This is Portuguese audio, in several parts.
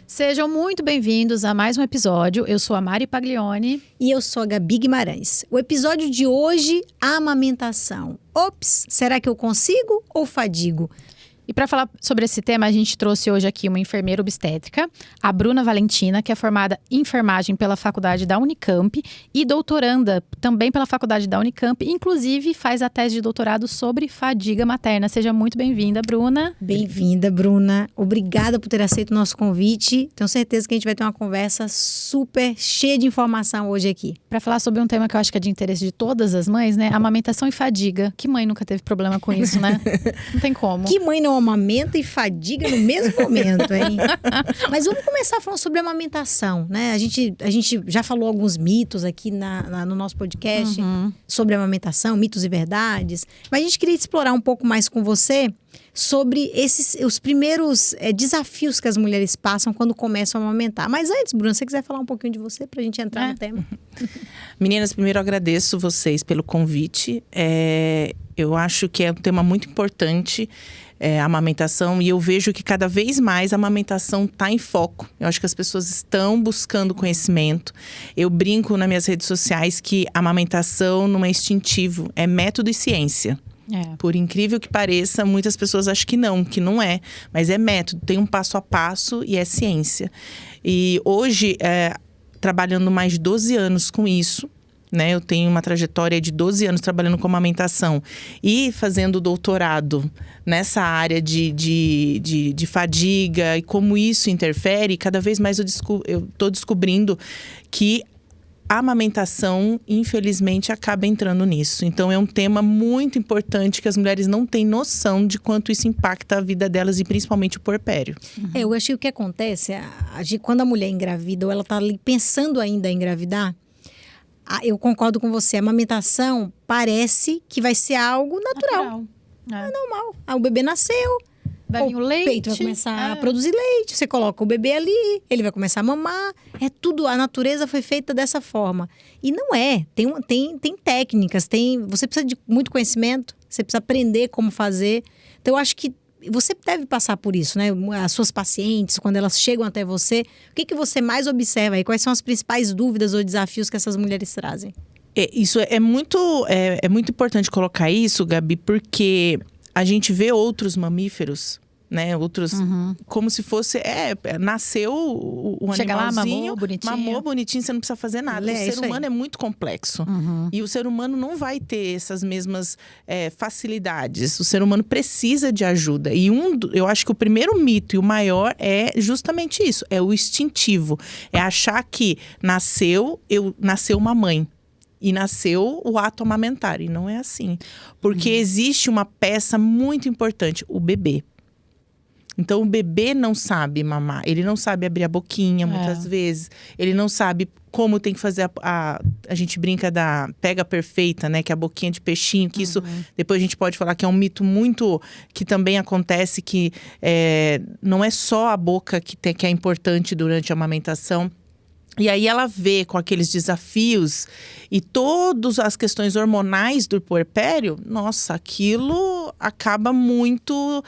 Sejam muito bem-vindos a mais um episódio. Eu sou a Mari Paglioni. E eu sou a Gabi Guimarães. O episódio de hoje, a amamentação. Ops, será que eu consigo ou fadigo? E para falar sobre esse tema, a gente trouxe hoje aqui uma enfermeira obstétrica, a Bruna Valentina, que é formada em enfermagem pela faculdade da Unicamp e doutoranda também pela faculdade da Unicamp. Inclusive, faz a tese de doutorado sobre fadiga materna. Seja muito bem-vinda, Bruna. Bem-vinda, Bruna. Obrigada por ter aceito o nosso convite. Tenho certeza que a gente vai ter uma conversa super cheia de informação hoje aqui. Para falar sobre um tema que eu acho que é de interesse de todas as mães, né? Amamentação e fadiga. Que mãe nunca teve problema com isso, né? Não tem como. Que mãe não amamenta e fadiga no mesmo momento, hein? Mas vamos começar falando sobre amamentação, né? A gente já falou alguns mitos aqui no nosso podcast sobre amamentação, mitos e verdades. Mas a gente queria explorar um pouco mais com você sobre os primeiros desafios que as mulheres passam quando começam a amamentar. Mas antes, Bruna, se você quiser falar um pouquinho de você pra gente entrar no tema. Meninas, primeiro eu agradeço vocês pelo convite. Eu acho que é um tema muito importante, a amamentação, e eu vejo que cada vez mais a amamentação está em foco. Eu acho que as pessoas estão buscando conhecimento. Eu brinco nas minhas redes sociais que a amamentação não é instintivo, é método e ciência. Por incrível que pareça, muitas pessoas acham que não é. Mas é método, tem um passo a passo e é ciência. E hoje, trabalhando mais de 12 anos com isso, né? Eu tenho uma trajetória de 12 anos trabalhando com amamentação e fazendo doutorado nessa área de fadiga e como isso interfere. Cada vez mais eu estou descobrindo que a amamentação, infelizmente, acaba entrando nisso. Então, é um tema muito importante que as mulheres não têm noção de quanto isso impacta a vida delas e principalmente o puerpério. Eu acho que o que acontece, quando a mulher engravida ou ela está ali pensando ainda em engravidar, eu concordo com você, a amamentação parece que vai ser algo natural. É normal. O bebê nasceu. Vai vir o leite. O peito vai começar a produzir leite. Você coloca o bebê ali, ele vai começar a mamar. É tudo, a natureza foi feita dessa forma. E não é. Tem técnicas, você precisa de muito conhecimento, você precisa aprender como fazer. Então, eu acho que você deve passar por isso, né? As suas pacientes, quando elas chegam até você, o que você mais observa aí? Quais são as principais dúvidas ou desafios que essas mulheres trazem? Isso é muito importante colocar isso, Gabi, porque a gente vê outros mamíferos, né? Outros, como se fosse, nasceu o chega animalzinho, lá, mamou bonitinho, você não precisa fazer nada. O ser humano é muito complexo. E o ser humano não vai ter essas mesmas facilidades. O ser humano precisa de ajuda. E eu acho que o primeiro mito e o maior é justamente isso. É o instintivo. É achar que nasceu uma mãe. E nasceu o ato amamentar. E não é assim. Porque existe uma peça muito importante, o bebê. Então, o bebê não sabe mamar. Ele não sabe abrir a boquinha, muitas vezes. Ele não sabe como tem que fazer a gente brinca da pega perfeita, né? Que é a boquinha de peixinho. Que isso, depois a gente pode falar que é um mito muito… Que também acontece que não é só a boca que é importante durante a amamentação. E aí ela vê com aqueles desafios e todas as questões hormonais do puerpério, nossa, aquilo acaba muito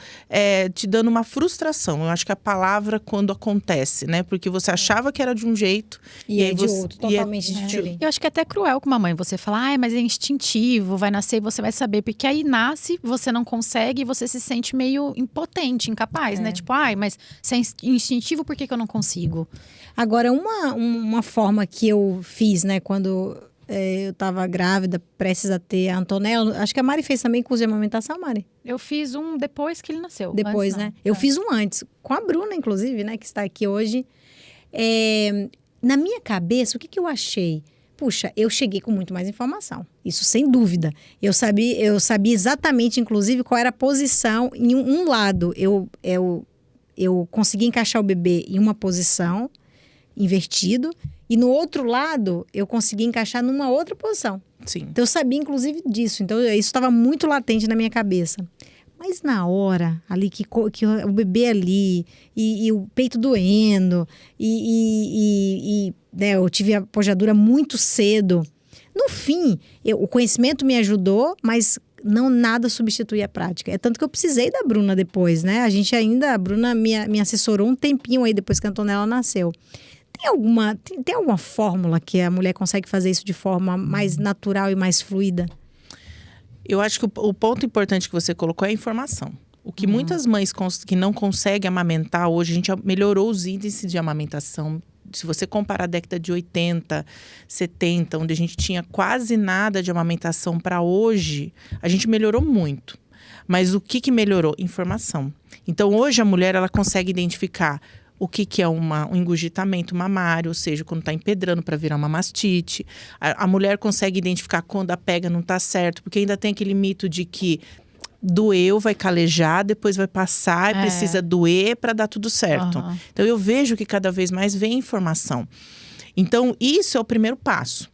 te dando uma frustração. Eu acho que a palavra quando acontece, né? Porque você achava que era de um jeito e aí de outro, totalmente diferente. Eu acho que é até cruel com uma mãe você falar, mas é instintivo, vai nascer e você vai saber. Porque aí nasce, você não consegue e você se sente meio impotente, incapaz, né? Tipo, mas se é instintivo, por que eu não consigo? Agora, uma forma que eu fiz, né, quando eu estava grávida, prestes a ter a Antonella, acho que a Mari fez também curso de amamentação, Mari? Eu fiz um depois que ele nasceu. Depois, né? Eu fiz um antes, com a Bruna, inclusive, né, que está aqui hoje. Na minha cabeça, o que eu achei? Puxa, eu cheguei com muito mais informação. Isso sem dúvida. Eu sabia exatamente, inclusive, qual era a posição. Em um lado, eu consegui encaixar o bebê em uma posição invertido, e no outro lado eu consegui encaixar numa outra posição. Sim. Então eu sabia inclusive disso, então isso estava muito latente na minha cabeça. Mas na hora ali que o bebê ali e o peito doendo né, eu tive a pojadura muito cedo. No fim, o conhecimento me ajudou, mas Não, nada substitui a prática. É tanto que eu precisei da Bruna depois, né? A Bruna me assessorou um tempinho aí depois que a Antonella nasceu. Tem alguma fórmula que a mulher consegue fazer isso de forma mais natural e mais fluida? Eu acho que o ponto importante que você colocou é a informação. O que muitas mães que não conseguem amamentar hoje, a gente melhorou os índices de amamentação. Se você comparar a década de 80, 70, onde a gente tinha quase nada de amamentação, para hoje, a gente melhorou muito. Mas o que melhorou? Informação. Então, hoje a mulher ela consegue identificar o que é um engurgitamento mamário, ou seja, quando está empedrando para virar uma mastite. A mulher consegue identificar quando a pega não está certo, porque ainda tem aquele mito de que doeu, vai calejar, depois vai passar, precisa doer para dar tudo certo. Então, eu vejo que cada vez mais vem informação. Então, isso é o primeiro passo.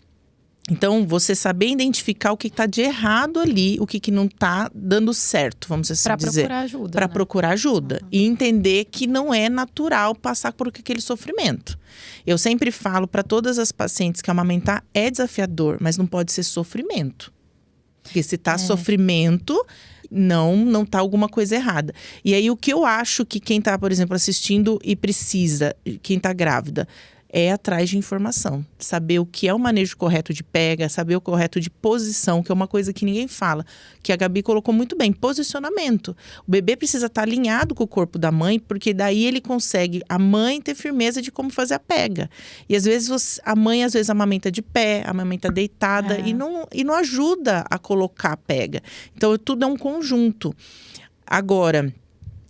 Então, você saber identificar o que está de errado ali, o que não está dando certo, vamos assim dizer. Para procurar ajuda. Para procurar ajuda. E entender que não é natural passar por aquele sofrimento. Eu sempre falo para todas as pacientes que amamentar é desafiador, mas não pode ser sofrimento. Porque se está sofrimento, não tá alguma coisa errada. E aí, o que eu acho que quem está, por exemplo, assistindo e precisa, quem está grávida, é atrás de informação. Saber o que é o manejo correto de pega, saber o correto de posição, que é uma coisa que ninguém fala. Que a Gabi colocou muito bem, posicionamento. O bebê precisa estar alinhado com o corpo da mãe, porque daí ele consegue, a mãe, ter firmeza de como fazer a pega. E às vezes, a mãe amamenta de pé, amamenta deitada, e não ajuda a colocar a pega. Então, tudo é um conjunto. Agora,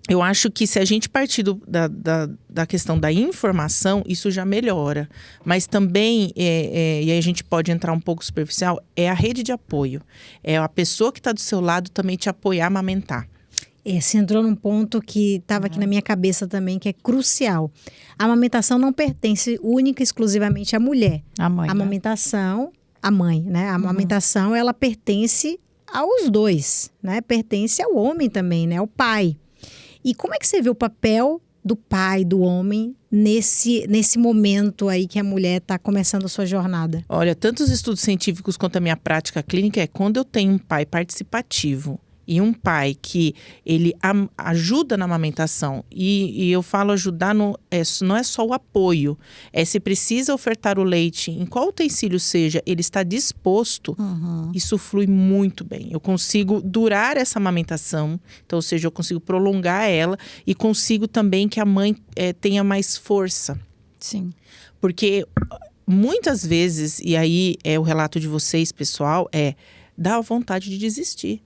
eu acho que se a gente partir da questão da informação, isso já melhora. Mas também, e aí a gente pode entrar um pouco superficial, é a rede de apoio. É a pessoa que está do seu lado também te apoiar a amamentar. Você entrou num ponto que estava aqui na minha cabeça também, que é crucial. A amamentação não pertence única e exclusivamente à mulher. A mãe, a amamentação, a mãe, né? A amamentação, ela pertence aos dois, né? Pertence ao homem também, né? Ao pai. E como é que você vê o papel do pai, do homem, nesse momento aí que a mulher está começando a sua jornada? Olha, tanto os estudos científicos quanto a minha prática clínica quando eu tenho um pai participativo e um pai que ele ajuda na amamentação, e eu falo ajudar, não é só o apoio, se precisa ofertar o leite, em qual utensílio seja, ele está disposto, isso flui muito bem. Eu consigo durar essa amamentação, então, ou seja, eu consigo prolongar ela e consigo também que a mãe tenha mais força. Sim. Porque muitas vezes, e aí é o relato de vocês, pessoal, dá vontade de desistir.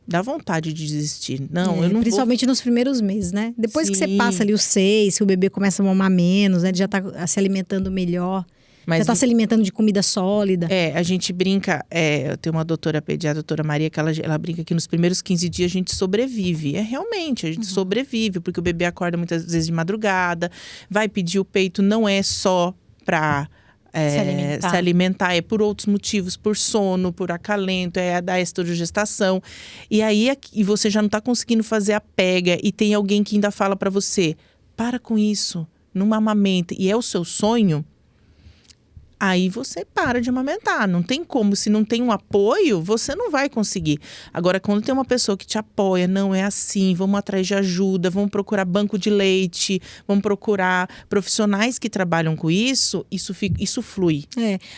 Dá vontade de desistir. Não, eu não principalmente nos primeiros meses, né? Depois que você passa ali os 6, que o bebê começa a mamar menos, né? Ele já tá se alimentando melhor. Já tá se alimentando de comida sólida. A gente brinca, eu tenho uma doutora pediatra, a doutora Maria, que ela brinca que nos primeiros 15 dias a gente sobrevive. Realmente, a gente sobrevive, porque o bebê acorda muitas vezes de madrugada, vai pedir o peito, não é só pra se alimentar, é por outros motivos, por sono, por acalento, da esterogestação. E aí e você já não está conseguindo fazer a pega e tem alguém que ainda fala para você, para com isso, não amamenta, e é o seu sonho, aí você para de amamentar. Não tem como, se não tem um apoio, você não vai conseguir. Agora, quando tem uma pessoa que te apoia, não é assim, vamos atrás de ajuda, vamos procurar banco de leite, vamos procurar profissionais que trabalham com isso flui.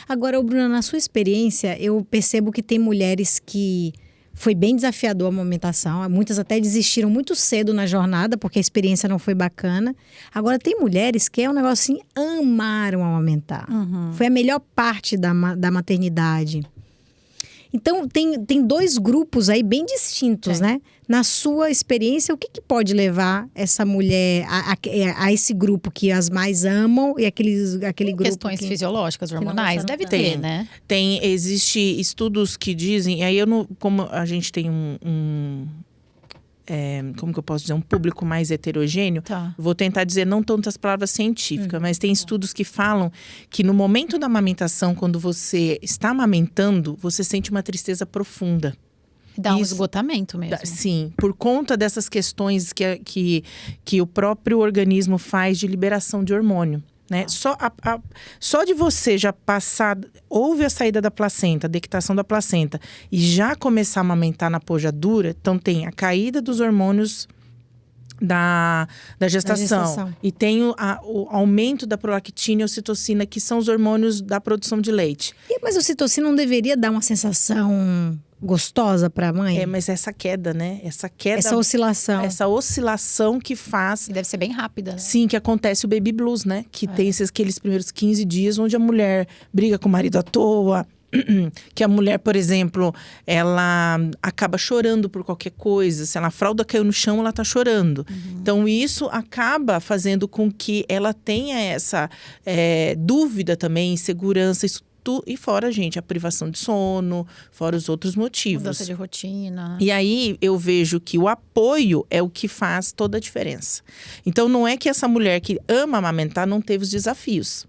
Agora, Bruna, na sua experiência, eu percebo que tem mulheres que foi bem desafiador a amamentação. Muitas até desistiram muito cedo na jornada, porque a experiência não foi bacana. Agora, tem mulheres que um negócio assim, amaram amamentar. Foi a melhor parte da maternidade. Então, tem dois grupos aí bem distintos, né? Na sua experiência, o que pode levar essa mulher a esse grupo que as mais amam e aquele grupo questões fisiológicas, hormonais, deve ter, né? Existe estudos que dizem, e aí como a gente tem como que eu posso dizer, um público mais heterogêneo, vou tentar dizer não tantas palavras científicas, mas tem estudos que falam que no momento da amamentação, quando você está amamentando, você sente uma tristeza profunda. Dá um esgotamento mesmo. Sim, por conta dessas questões que o próprio organismo faz de liberação de hormônio. né? Só de você já passar, houve a saída da placenta, a deictação da placenta, e já começar a amamentar na pojadura, então tem a caída dos hormônios da gestação. E tem o aumento da prolactina e ocitocina, que são os hormônios da produção de leite. Mas a ocitocina não deveria dar uma sensação gostosa para a mãe? Mas essa queda, né? Essa oscilação. Essa oscilação que faz… E deve ser bem rápida, né? Sim, que acontece o baby blues, né? Que tem aqueles primeiros 15 dias onde a mulher briga com o marido à toa. Que a mulher, por exemplo, ela acaba chorando por qualquer coisa. Se a fralda caiu no chão, ela tá chorando. Então, isso acaba fazendo com que ela tenha essa dúvida também, insegurança, isso. E fora, gente, a privação de sono, fora os outros motivos. Mudança de rotina. E aí, eu vejo que o apoio é o que faz toda a diferença. Então, não é que essa mulher que ama amamentar não teve os desafios.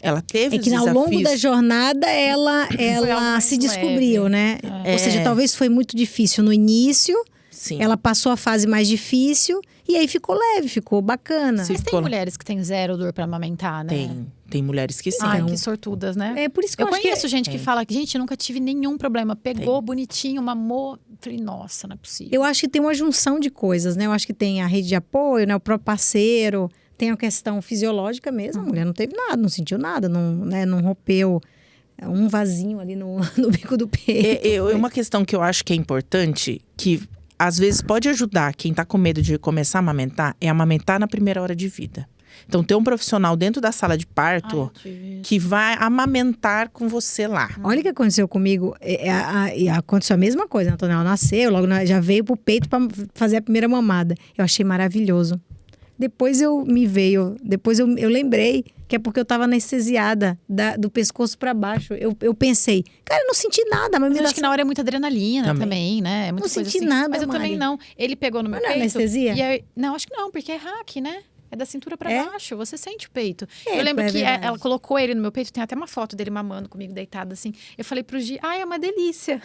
Ela teve os desafios. É que ao longo da jornada, ela se descobriu, leve, né? Ou seja, talvez foi muito difícil no início. Sim. Ela passou a fase mais difícil. E aí ficou leve, ficou bacana. Mas tem mulheres que têm zero dor pra amamentar, né? Tem mulheres que sim. Ai, que sortudas, né? É por isso que eu conheço gente que fala que, gente, eu nunca tive nenhum problema. Pegou bonitinho, mamou. Falei, nossa, não é possível. Eu acho que tem uma junção de coisas, né? Eu acho que tem a rede de apoio, né? O próprio parceiro. Tem a questão fisiológica mesmo. A mulher não teve nada, não sentiu nada, não rompeu um vasinho ali no bico do peito. É uma questão que eu acho que é importante, que às vezes pode ajudar quem tá com medo de começar a amamentar, é amamentar na primeira hora de vida. Então, ter um profissional dentro da sala de parto que vai amamentar com você lá. Olha o que aconteceu comigo. Aconteceu a mesma coisa. A Antonella nasceu, logo já veio pro peito para fazer a primeira mamada. Eu achei maravilhoso. Depois eu lembrei que é porque eu tava anestesiada do pescoço para baixo. Eu pensei, cara, eu não senti nada. Mas acho que na hora é muita adrenalina também, né? É muita não coisa senti assim. nada, mas eu Mari. também não. Ele pegou no meu peito. Não é anestesia? Não, acho que não, porque é hack, né? É da cintura pra baixo, você sente o peito. Eu lembro que ela colocou ele no meu peito, tem até uma foto dele mamando comigo, deitado assim. Eu falei pro Gi, é uma delícia.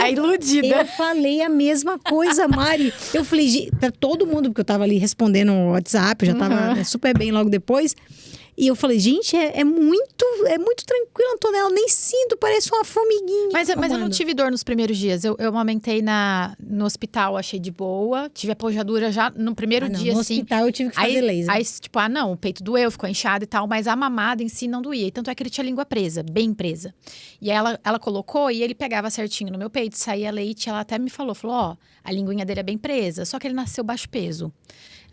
A iludida. Eu falei a mesma coisa, Mari. Eu falei, pra todo mundo, porque eu tava ali respondendo o WhatsApp, eu já tava super bem logo depois. E eu falei, gente, é muito tranquilo, Antonella. Eu nem sinto, parece uma formiguinha. Mas eu não tive dor nos primeiros dias. Eu amamentei no hospital, achei de boa. Tive a pojadura já no primeiro dia, no assim. No hospital eu tive que fazer laser. Aí, tipo, não, o peito doeu, ficou inchado e tal. Mas a mamada em si não doía. E tanto é que ele tinha a língua presa, bem presa. E aí ela colocou e ele pegava certinho no meu peito, saía leite. Ela até me falou, a linguinha dele é bem presa. Só que ele nasceu baixo peso.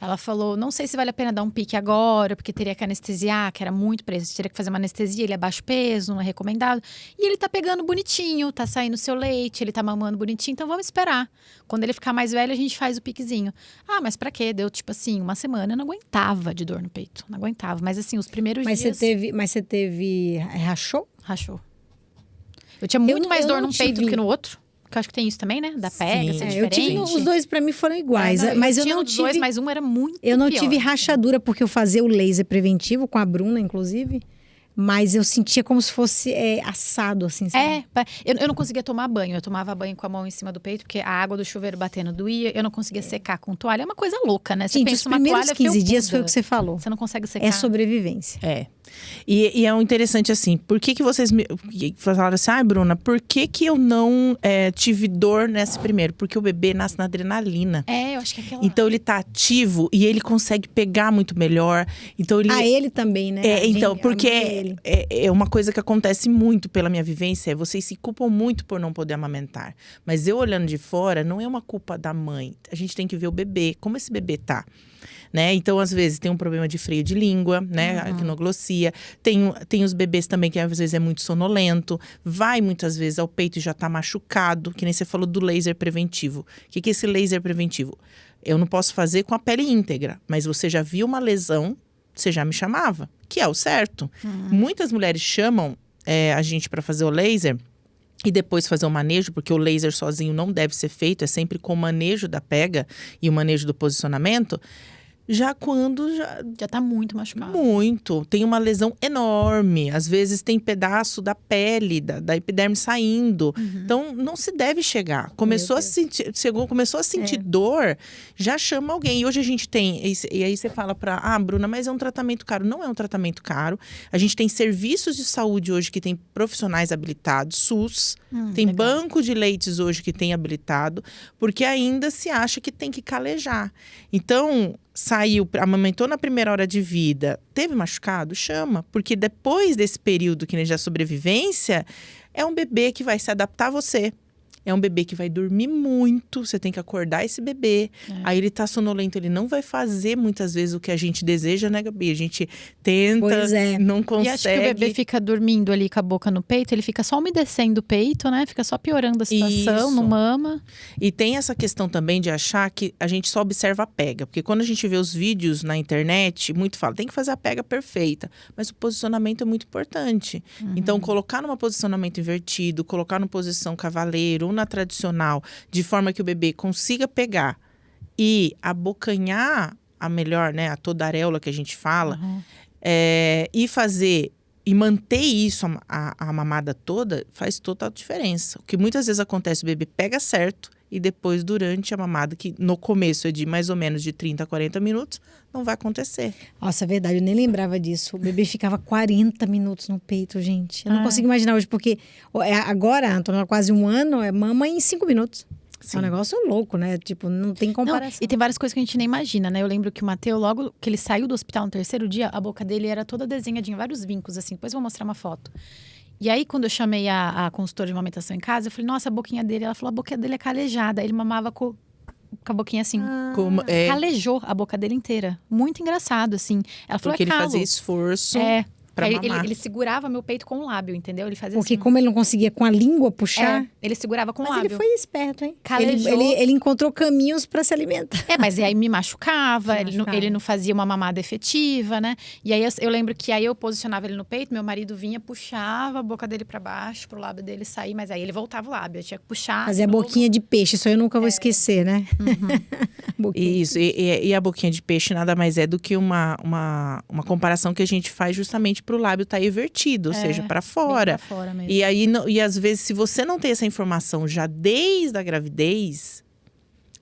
Ela falou, não sei se vale a pena dar um pique agora, porque teria que anestesiar, que era muito preso. Teria que fazer uma anestesia, ele é baixo peso, não é recomendado. E ele tá pegando bonitinho, tá saindo seu leite, ele tá mamando bonitinho, então vamos esperar. Quando ele ficar mais velho, a gente faz o piquezinho. Mas pra quê? Deu, tipo assim, uma semana, eu não aguentava de dor no peito. Não aguentava, mas assim, os primeiros dias… Mas você teve… Rachou? Rachou. Eu tinha muito mais dor num peito do que no outro. Que eu acho que tem isso também, né? Da pega, ser diferente. Os dois pra mim foram iguais. Mas eu não tive… dois, mas um era muito Eu não pior, tive rachadura, porque eu fazia o laser preventivo com a Bruna, inclusive. Mas eu sentia como se fosse assado, assim. Sabe? Eu não conseguia tomar banho. Eu tomava banho com a mão em cima do peito, porque a água do chuveiro batendo doía. Eu não conseguia secar com toalha. É uma coisa louca, né? Você Gente, pensa os primeiros 15 dias foi o que você falou. Você não consegue secar. É sobrevivência. E é um interessante assim, por que vocês me falaram assim, Bruna, por que eu não tive dor nesse primeiro? Porque o bebê nasce na adrenalina. Eu acho que é aquela… Então ele tá ativo e ele consegue pegar muito melhor. Então ele também, né? Porque é uma coisa que acontece muito pela minha vivência, vocês se culpam muito por não poder amamentar. Mas eu olhando de fora, não é uma culpa da mãe. A gente tem que ver o bebê, como esse bebê tá. Né? Então, às vezes, tem um problema de freio de língua, né? A equinoglossia. Tem os bebês também que, às vezes, é muito sonolento. Vai, muitas vezes, ao peito e já tá machucado. Que nem você falou do laser preventivo. O que é esse laser preventivo? Eu não posso fazer com a pele íntegra. Mas você já viu uma lesão, você já me chamava. Que é o certo. Muitas mulheres chamam a gente para fazer o laser… E depois fazer o manejo, porque o laser sozinho não deve ser feito. É sempre com o manejo da pega e o manejo do posicionamento. já quando já tá muito machucado. Muito. Tem uma lesão enorme. Às vezes tem pedaço da pele, da epiderme saindo. Então, não se deve chegar. Começou a sentir dor, já chama alguém. E hoje a gente tem... E aí você fala Bruna, mas é um tratamento caro. Não é um tratamento caro. A gente tem serviços de saúde hoje que tem profissionais habilitados, SUS. Tem legal. banco de leites hoje que tem habilitado. Porque ainda se acha que tem que calejar. Então... Saiu, amamentou na primeira hora de vida, teve machucado? Chama. Porque depois desse período que já é sobrevivência, é um bebê que vai se adaptar a você. É um bebê que vai dormir muito, você tem que acordar esse bebê. Aí ele tá sonolento, ele não vai fazer muitas vezes o que a gente deseja, né, Gabi? A gente tenta, não consegue. E acho que o bebê fica dormindo ali com a boca no peito, ele fica só umedecendo o peito, né? Fica só piorando a situação, não mama. E tem essa questão também de achar que a gente só observa a pega. Porque quando a gente vê os vídeos na internet, muito fala, tem que fazer a pega perfeita. Mas o posicionamento é muito importante. Então, colocar num posicionamento invertido, colocar numa posição cavaleiro, na tradicional, de forma que o bebê consiga pegar e abocanhar a melhor, né, a toda areola que a gente fala, e fazer e manter isso, a mamada toda, faz toda a diferença. O que muitas vezes acontece, o bebê pega certo e depois, durante a mamada, que no começo é de mais ou menos de 30 a 40 minutos, não vai acontecer. Nossa, é verdade, eu nem lembrava disso. O bebê ficava 40 minutos no peito, gente. Eu não consigo imaginar hoje, porque agora, Antônio, há quase um ano, mama em 5 minutos. Sim. É um negócio louco, né? Tipo, não tem comparação. E tem várias coisas que a gente nem imagina, né? Eu lembro que o Matheus, logo que ele saiu do hospital no terceiro dia, a boca dele era toda desenhadinha, vários vincos, assim. Depois eu vou mostrar uma foto. E aí, quando eu chamei a consultora de amamentação em casa, eu falei, nossa, a boquinha dele... Ela falou, a boquinha dele é calejada. Ele mamava com a boquinha assim. Calejou a boca dele inteira. Muito engraçado, assim. Ela falou, porque ele fazia esforço pra mamar. Ele segurava meu peito com o lábio, entendeu? Ele fazia porque assim. como ele não conseguia com a língua puxar... ele segurava com o lábio. lábio. Mas ele foi esperto, hein? Calejou. Ele encontrou caminhos pra se alimentar. Mas aí me machucava, ele não fazia uma mamada efetiva, né? E aí eu lembro que aí eu posicionava ele no peito, meu marido vinha, puxava a boca dele pra baixo, pro lábio dele sair, mas aí ele voltava o lábio, eu tinha que puxar. Fazer a boquinha de peixe, isso aí eu nunca vou esquecer, né? Isso, e a boquinha de peixe nada mais é do que uma comparação que a gente faz justamente pro lábio estar invertido, ou seja, para fora. Pra fora mesmo. E aí, e às vezes, se você não tem essa informação já desde a gravidez,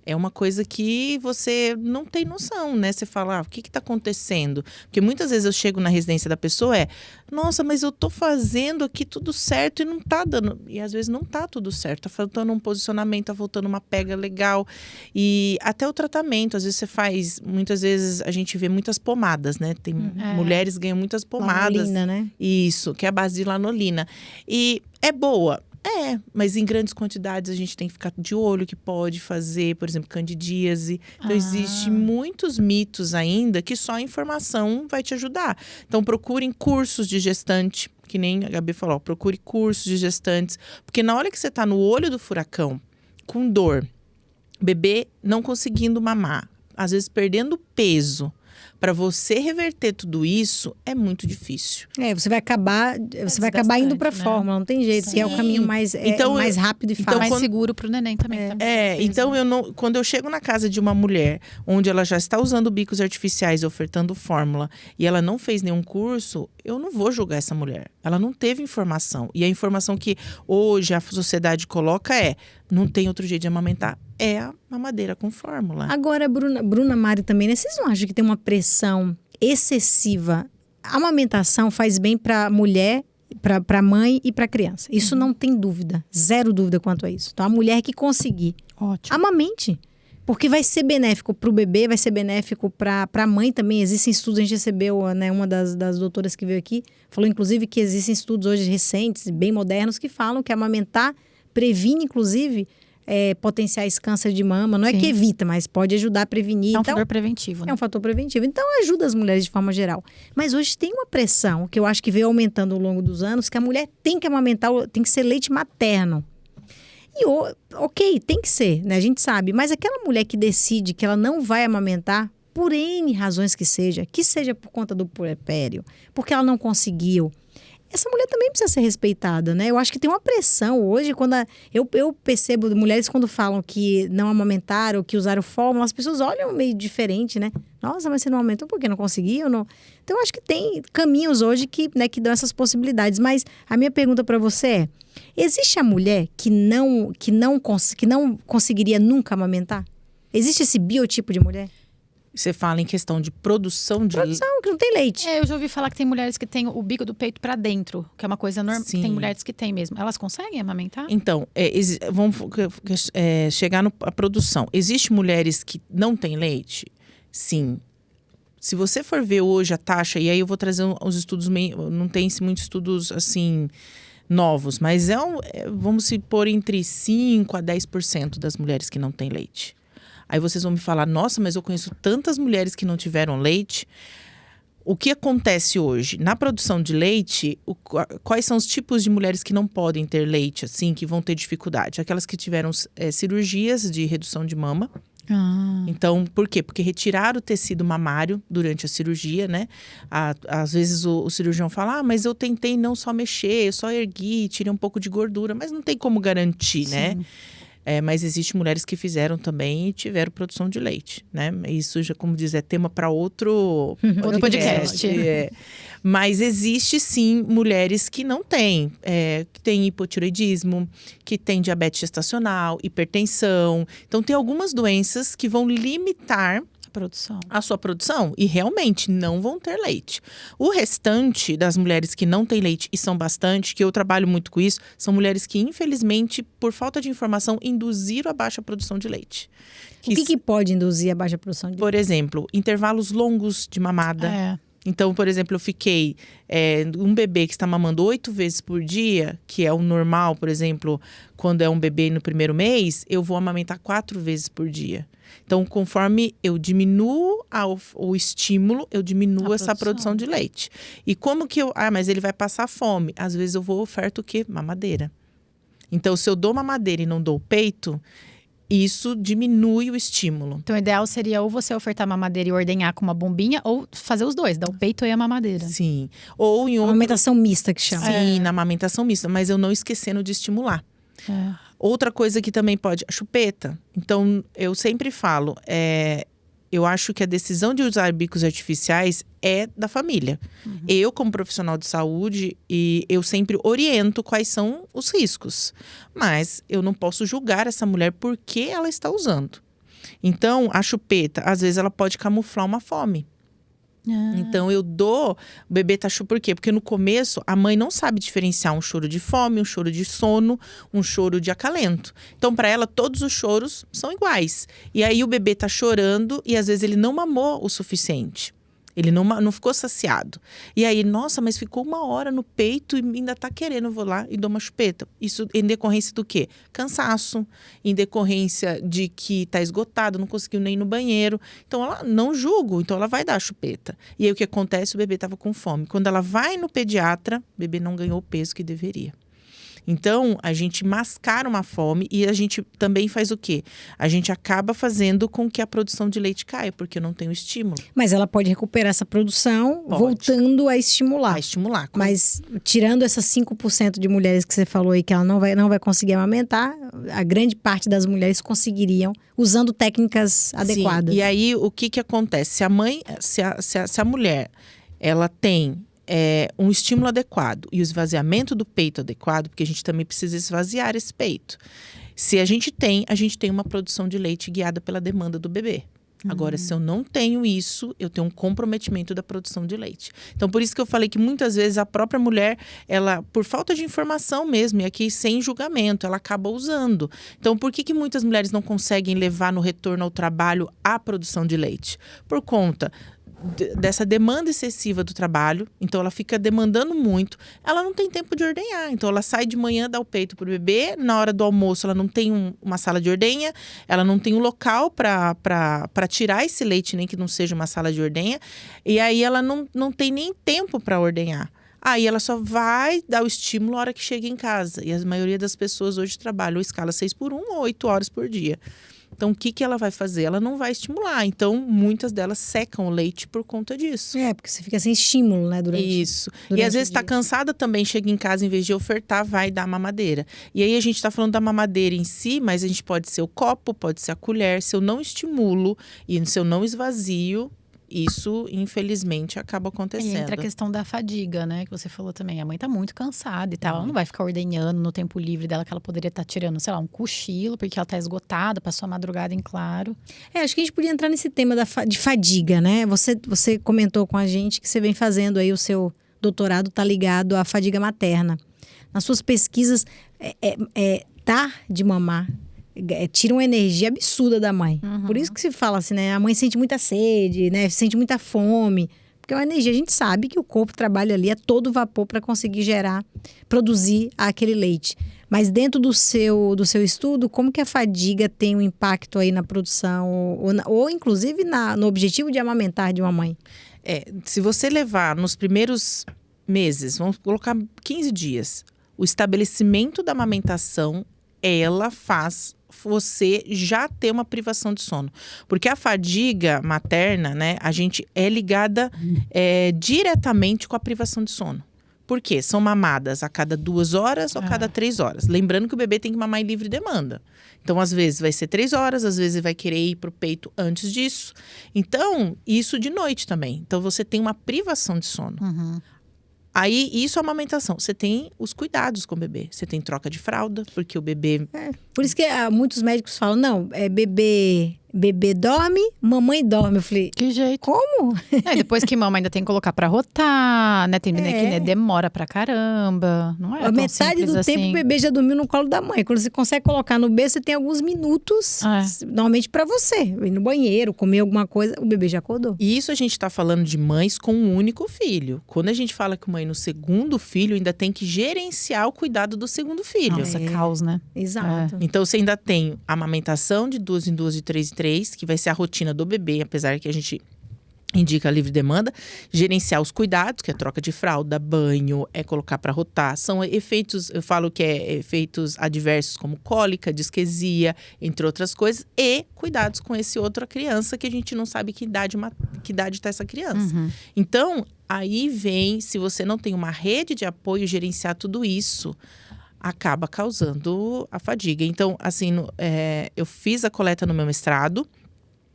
é uma coisa que você não tem noção, né? Você fala, o que tá acontecendo? Porque muitas vezes eu chego na residência da pessoa, nossa, mas eu tô fazendo aqui tudo certo e não tá dando. E às vezes não tá tudo certo. Tá faltando um posicionamento, tá faltando uma pega legal. E até o tratamento, às vezes você faz, muitas vezes a gente vê muitas pomadas, né? Tem mulheres ganham muitas pomadas. Lanolina, né? Isso, que é a base de lanolina. E é boa. Mas em grandes quantidades a gente tem que ficar de olho que pode fazer, por exemplo, candidíase. Então, existem muitos mitos ainda que só a informação vai te ajudar. Então, procurem cursos de gestante, que nem a Gabi falou, procure cursos de gestantes. Porque na hora que você está no olho do furacão, com dor, bebê não conseguindo mamar, às vezes perdendo peso, para você reverter tudo isso, é muito difícil. Você vai acabar indo para fórmula, não tem jeito. Que é o caminho mais, mais rápido e fácil. Mais seguro para o neném também. Então, quando eu chego na casa de uma mulher, onde ela já está usando bicos artificiais e ofertando fórmula, e ela não fez nenhum curso, eu não vou julgar essa mulher. Ela não teve informação. E a informação que hoje a sociedade coloca não tem outro jeito de amamentar, é a mamadeira com fórmula. Agora, Bruna, Mari também, né? Vocês não acham que tem uma pressão excessiva? A amamentação faz bem para a mulher, para a mãe e para a criança. Isso não tem dúvida, zero dúvida quanto a isso. Então, a mulher que conseguir, amamente. Porque vai ser benéfico para o bebê, vai ser benéfico para a mãe também. Existem estudos, a gente recebeu, né, uma das doutoras que veio aqui, falou inclusive que existem estudos hoje recentes, bem modernos, que falam que amamentar previne, inclusive, potenciais câncer de mama. Não é que evita, mas pode ajudar a prevenir. É um fator preventivo, né? É um fator preventivo. Então, ajuda as mulheres de forma geral. Mas hoje tem uma pressão, que eu acho que veio aumentando ao longo dos anos, que a mulher tem que amamentar, tem que ser leite materno. E, ok, tem que ser, né? A gente sabe. Mas aquela mulher que decide que ela não vai amamentar, por N razões que seja por conta do puerpério, porque ela não conseguiu, essa mulher também precisa ser respeitada, né? Eu acho que tem uma pressão hoje, quando eu percebo mulheres quando falam que não amamentaram, que usaram fórmula, as pessoas olham meio diferente, né? Nossa, mas você não aumentou porque não conseguiu? Não... Então, eu acho que tem caminhos hoje que dão essas possibilidades. Mas a minha pergunta para você é, existe a mulher que não conseguiria nunca amamentar? Existe esse biotipo de mulher? Você fala em questão de produção de leite. Produção, que não tem leite. Eu já ouvi falar que tem mulheres que têm o bico do peito pra dentro, que é uma coisa normal. Tem mulheres que têm mesmo. Elas conseguem amamentar? Então, vamos chegar na produção. Existem mulheres que não têm leite? Sim. Se você for ver hoje a taxa, e aí eu vou trazer os estudos, não tem muitos estudos assim novos, mas vamos supor entre 5 a 10% das mulheres que não têm leite. Aí vocês vão me falar, nossa, mas eu conheço tantas mulheres que não tiveram leite. O que acontece hoje? Na produção de leite, quais são os tipos de mulheres que não podem ter leite, assim, que vão ter dificuldade? Aquelas que tiveram cirurgias de redução de mama. Então, por quê? Porque retiraram o tecido mamário durante a cirurgia, né? Às vezes o cirurgião fala, mas eu tentei não só mexer, eu só ergui, tirei um pouco de gordura, mas não tem como garantir, né? Mas existem mulheres que fizeram também e tiveram produção de leite, né? Isso já, como diz, é tema para outro podcast. Mas existe sim mulheres que não têm, que têm hipotireoidismo, que têm diabetes gestacional, hipertensão. Então tem algumas doenças que vão limitar a sua produção e realmente não vão ter leite. O restante das mulheres que não têm leite, e são bastante, que eu trabalho muito com isso, são mulheres que infelizmente, por falta de informação, induziram a baixa produção de leite. O que pode induzir a baixa produção de leite? Por exemplo, intervalos longos de mamada. Então, por exemplo, eu fiquei um bebê que está mamando 8 vezes por dia, que é o normal, por exemplo, quando é um bebê no primeiro mês, eu vou amamentar 4 vezes por dia. Então, conforme eu diminuo o estímulo, eu diminuo essa produção de leite. E como que mas ele vai passar fome. Às vezes eu vou ofertar o quê? Mamadeira. Então, se eu dou mamadeira e não dou peito, isso diminui o estímulo. Então, o ideal seria ou você ofertar mamadeira e ordenhar com uma bombinha, ou fazer os dois, dar o peito e a mamadeira. Sim. Ou em amamentação mista que chama. Sim, na amamentação mista, mas eu não esquecendo de estimular. Outra coisa que também pode, a chupeta. Então, eu sempre falo, eu acho que a decisão de usar bicos artificiais é da família. Eu, como profissional de saúde, eu sempre oriento quais são os riscos. Mas eu não posso julgar essa mulher porque ela está usando. Então, a chupeta, às vezes, ela pode camuflar uma fome. Então, o bebê tá chorando. Por quê? Porque no começo, a mãe não sabe diferenciar um choro de fome, um choro de sono, um choro de acalento. Então, para ela, todos os choros são iguais. E aí, o bebê tá chorando e às vezes ele não mamou o suficiente. Ele não ficou saciado. E aí, nossa, mas ficou 1 hora no peito e ainda tá querendo, eu vou lá e dou uma chupeta. Isso em decorrência do quê? Cansaço, em decorrência de que tá esgotado, não conseguiu nem ir no banheiro. Então, ela não julgo, então ela vai dar a chupeta. E aí, o que acontece? O bebê tava com fome. Quando ela vai no pediatra, o bebê não ganhou o peso que deveria. Então, a gente mascara uma fome e a gente também faz o quê? A gente acaba fazendo com que a produção de leite caia, porque eu não tenho estímulo. Mas ela pode recuperar essa produção voltando a estimular. Mas tirando essas 5% de mulheres que você falou aí que ela não vai conseguir amamentar, a grande parte das mulheres conseguiriam usando técnicas adequadas. Sim. E aí, o que acontece? Se a mulher, ela tem um estímulo adequado e o esvaziamento do peito adequado, porque a gente também precisa esvaziar esse peito. Se a gente tem uma produção de leite guiada pela demanda do bebê. Agora, se eu não tenho isso, eu tenho um comprometimento da produção de leite. Então, por isso que eu falei que muitas vezes a própria mulher, ela, por falta de informação mesmo, e aqui sem julgamento, ela acaba usando. Então, por que muitas mulheres não conseguem levar no retorno ao trabalho a produção de leite? Por conta dessa demanda excessiva do trabalho, então ela fica demandando muito, ela não tem tempo de ordenhar, então ela sai de manhã, dá o peito pro bebê, na hora do almoço ela não tem uma sala de ordenha, ela não tem um local para tirar esse leite, nem que não seja uma sala de ordenha, e aí ela não tem nem tempo para ordenhar. Aí ela só vai dar o estímulo na hora que chega em casa, e a maioria das pessoas hoje trabalham escala 6x1 ou 8 horas por dia. Então, o que ela vai fazer? Ela não vai estimular. Então, muitas delas secam o leite por conta disso. Porque você fica sem estímulo, né? Durante e às vezes está cansada também, chega em casa, em vez de ofertar, vai dar mamadeira. E aí, a gente está falando da mamadeira em si, mas a gente pode ser o copo, pode ser a colher. Se eu não estimulo e se eu não esvazio, isso, infelizmente, acaba acontecendo. E entra a questão da fadiga, né? Que você falou também. A mãe tá muito cansada e tal. Ela não vai ficar ordenhando no tempo livre dela que ela poderia estar tirando, sei lá, um cochilo, porque ela tá esgotada, passou a madrugada em claro. Acho que a gente podia entrar nesse tema de fadiga, né? Você comentou com a gente que você vem fazendo aí o seu doutorado, tá ligado à fadiga materna. Nas suas pesquisas, dar de mamar tira uma energia absurda da mãe. Por isso que se fala assim, né? A mãe sente muita sede, né? Sente muita fome. Porque é uma energia, a gente sabe que o corpo trabalha ali a todo vapor para conseguir produzir aquele leite. Mas dentro do seu estudo, como que a fadiga tem um impacto aí na produção? Ou inclusive no objetivo de amamentar de uma mãe? Se você levar nos primeiros meses, vamos colocar 15 dias, o estabelecimento da amamentação, ela faz você já ter uma privação de sono. Porque a fadiga materna, né, a gente é ligada diretamente com a privação de sono. Por quê? São mamadas a cada 2 horas ou a cada 3 horas. Lembrando que o bebê tem que mamar em livre demanda. Então, às vezes, vai ser 3 horas, às vezes vai querer ir pro peito antes disso. Então, isso de noite também. Então, você tem uma privação de sono. Aí, isso é a amamentação. Você tem os cuidados com o bebê. Você tem troca de fralda, porque o bebê... Por isso que muitos médicos falam, não, bebê dorme, mamãe dorme. Eu falei, que jeito? Como? Depois que mamãe ainda tem que colocar pra rotar, né? Tem menina que demora pra caramba. Não é a metade do assim. tempo o bebê já dormiu no colo da mãe. Quando você consegue colocar no berço, você tem alguns minutos, normalmente pra você. Ir no banheiro, comer alguma coisa, o bebê já acordou. E isso a gente tá falando de mães com um único filho. Quando a gente fala que mãe no segundo filho, ainda tem que gerenciar o cuidado do segundo filho. Nossa, caos, né? Exato. Então, você ainda tem a amamentação de 2 em 2, de 3 em 3, que vai ser a rotina do bebê, apesar que a gente indica a livre demanda. Gerenciar os cuidados, que é troca de fralda, banho, colocar para rotar. São efeitos, eu falo que efeitos adversos como cólica, disquesia, entre outras coisas. E cuidados com esse outra criança, que a gente não sabe que idade está essa criança. Então, aí vem, se você não tem uma rede de apoio, gerenciar tudo isso acaba causando a fadiga. Então, assim, eu fiz a coleta no meu mestrado,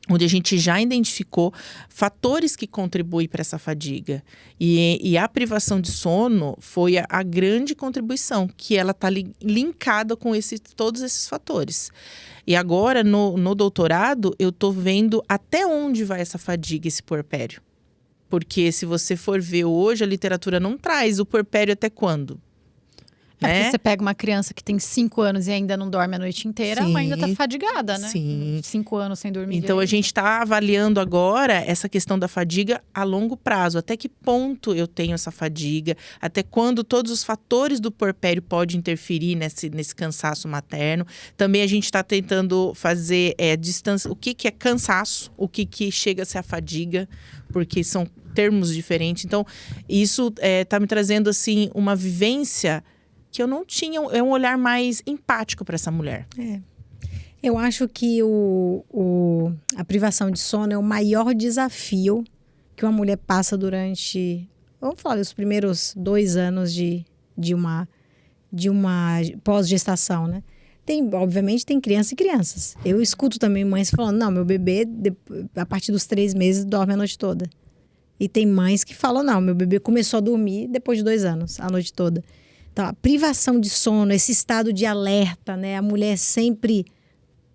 onde a gente já identificou fatores que contribuem para essa fadiga. E a privação de sono foi a grande contribuição, que ela está linkada com todos esses fatores. E agora, no doutorado, eu estou vendo até onde vai essa fadiga, esse puerpério. Porque se você for ver hoje, a literatura não traz o puerpério até quando. Porque você pega uma criança que tem 5 anos e ainda não dorme a noite inteira, a mãe ainda tá fadigada, né? Sim. 5 anos sem dormir. Então, a gente está avaliando agora essa questão da fadiga a longo prazo. Até que ponto eu tenho essa fadiga? Até quando todos os fatores do puerpério podem interferir nesse cansaço materno? Também a gente está tentando fazer distância. O que é cansaço? O que chega a ser a fadiga? Porque são termos diferentes. Então, isso está me trazendo, assim, uma vivência que eu não tinha, é um olhar mais empático para essa mulher. Eu acho que a privação de sono é o maior desafio que uma mulher passa durante, vamos falar, os primeiros 2 anos de uma pós-gestação, né? Obviamente tem crianças e crianças. Eu escuto também mães falando, não, meu bebê, a partir dos 3 meses, dorme a noite toda. E tem mães que falam, não, meu bebê começou a dormir depois de 2 anos, a noite toda. Então, a privação de sono, esse estado de alerta, né? A mulher sempre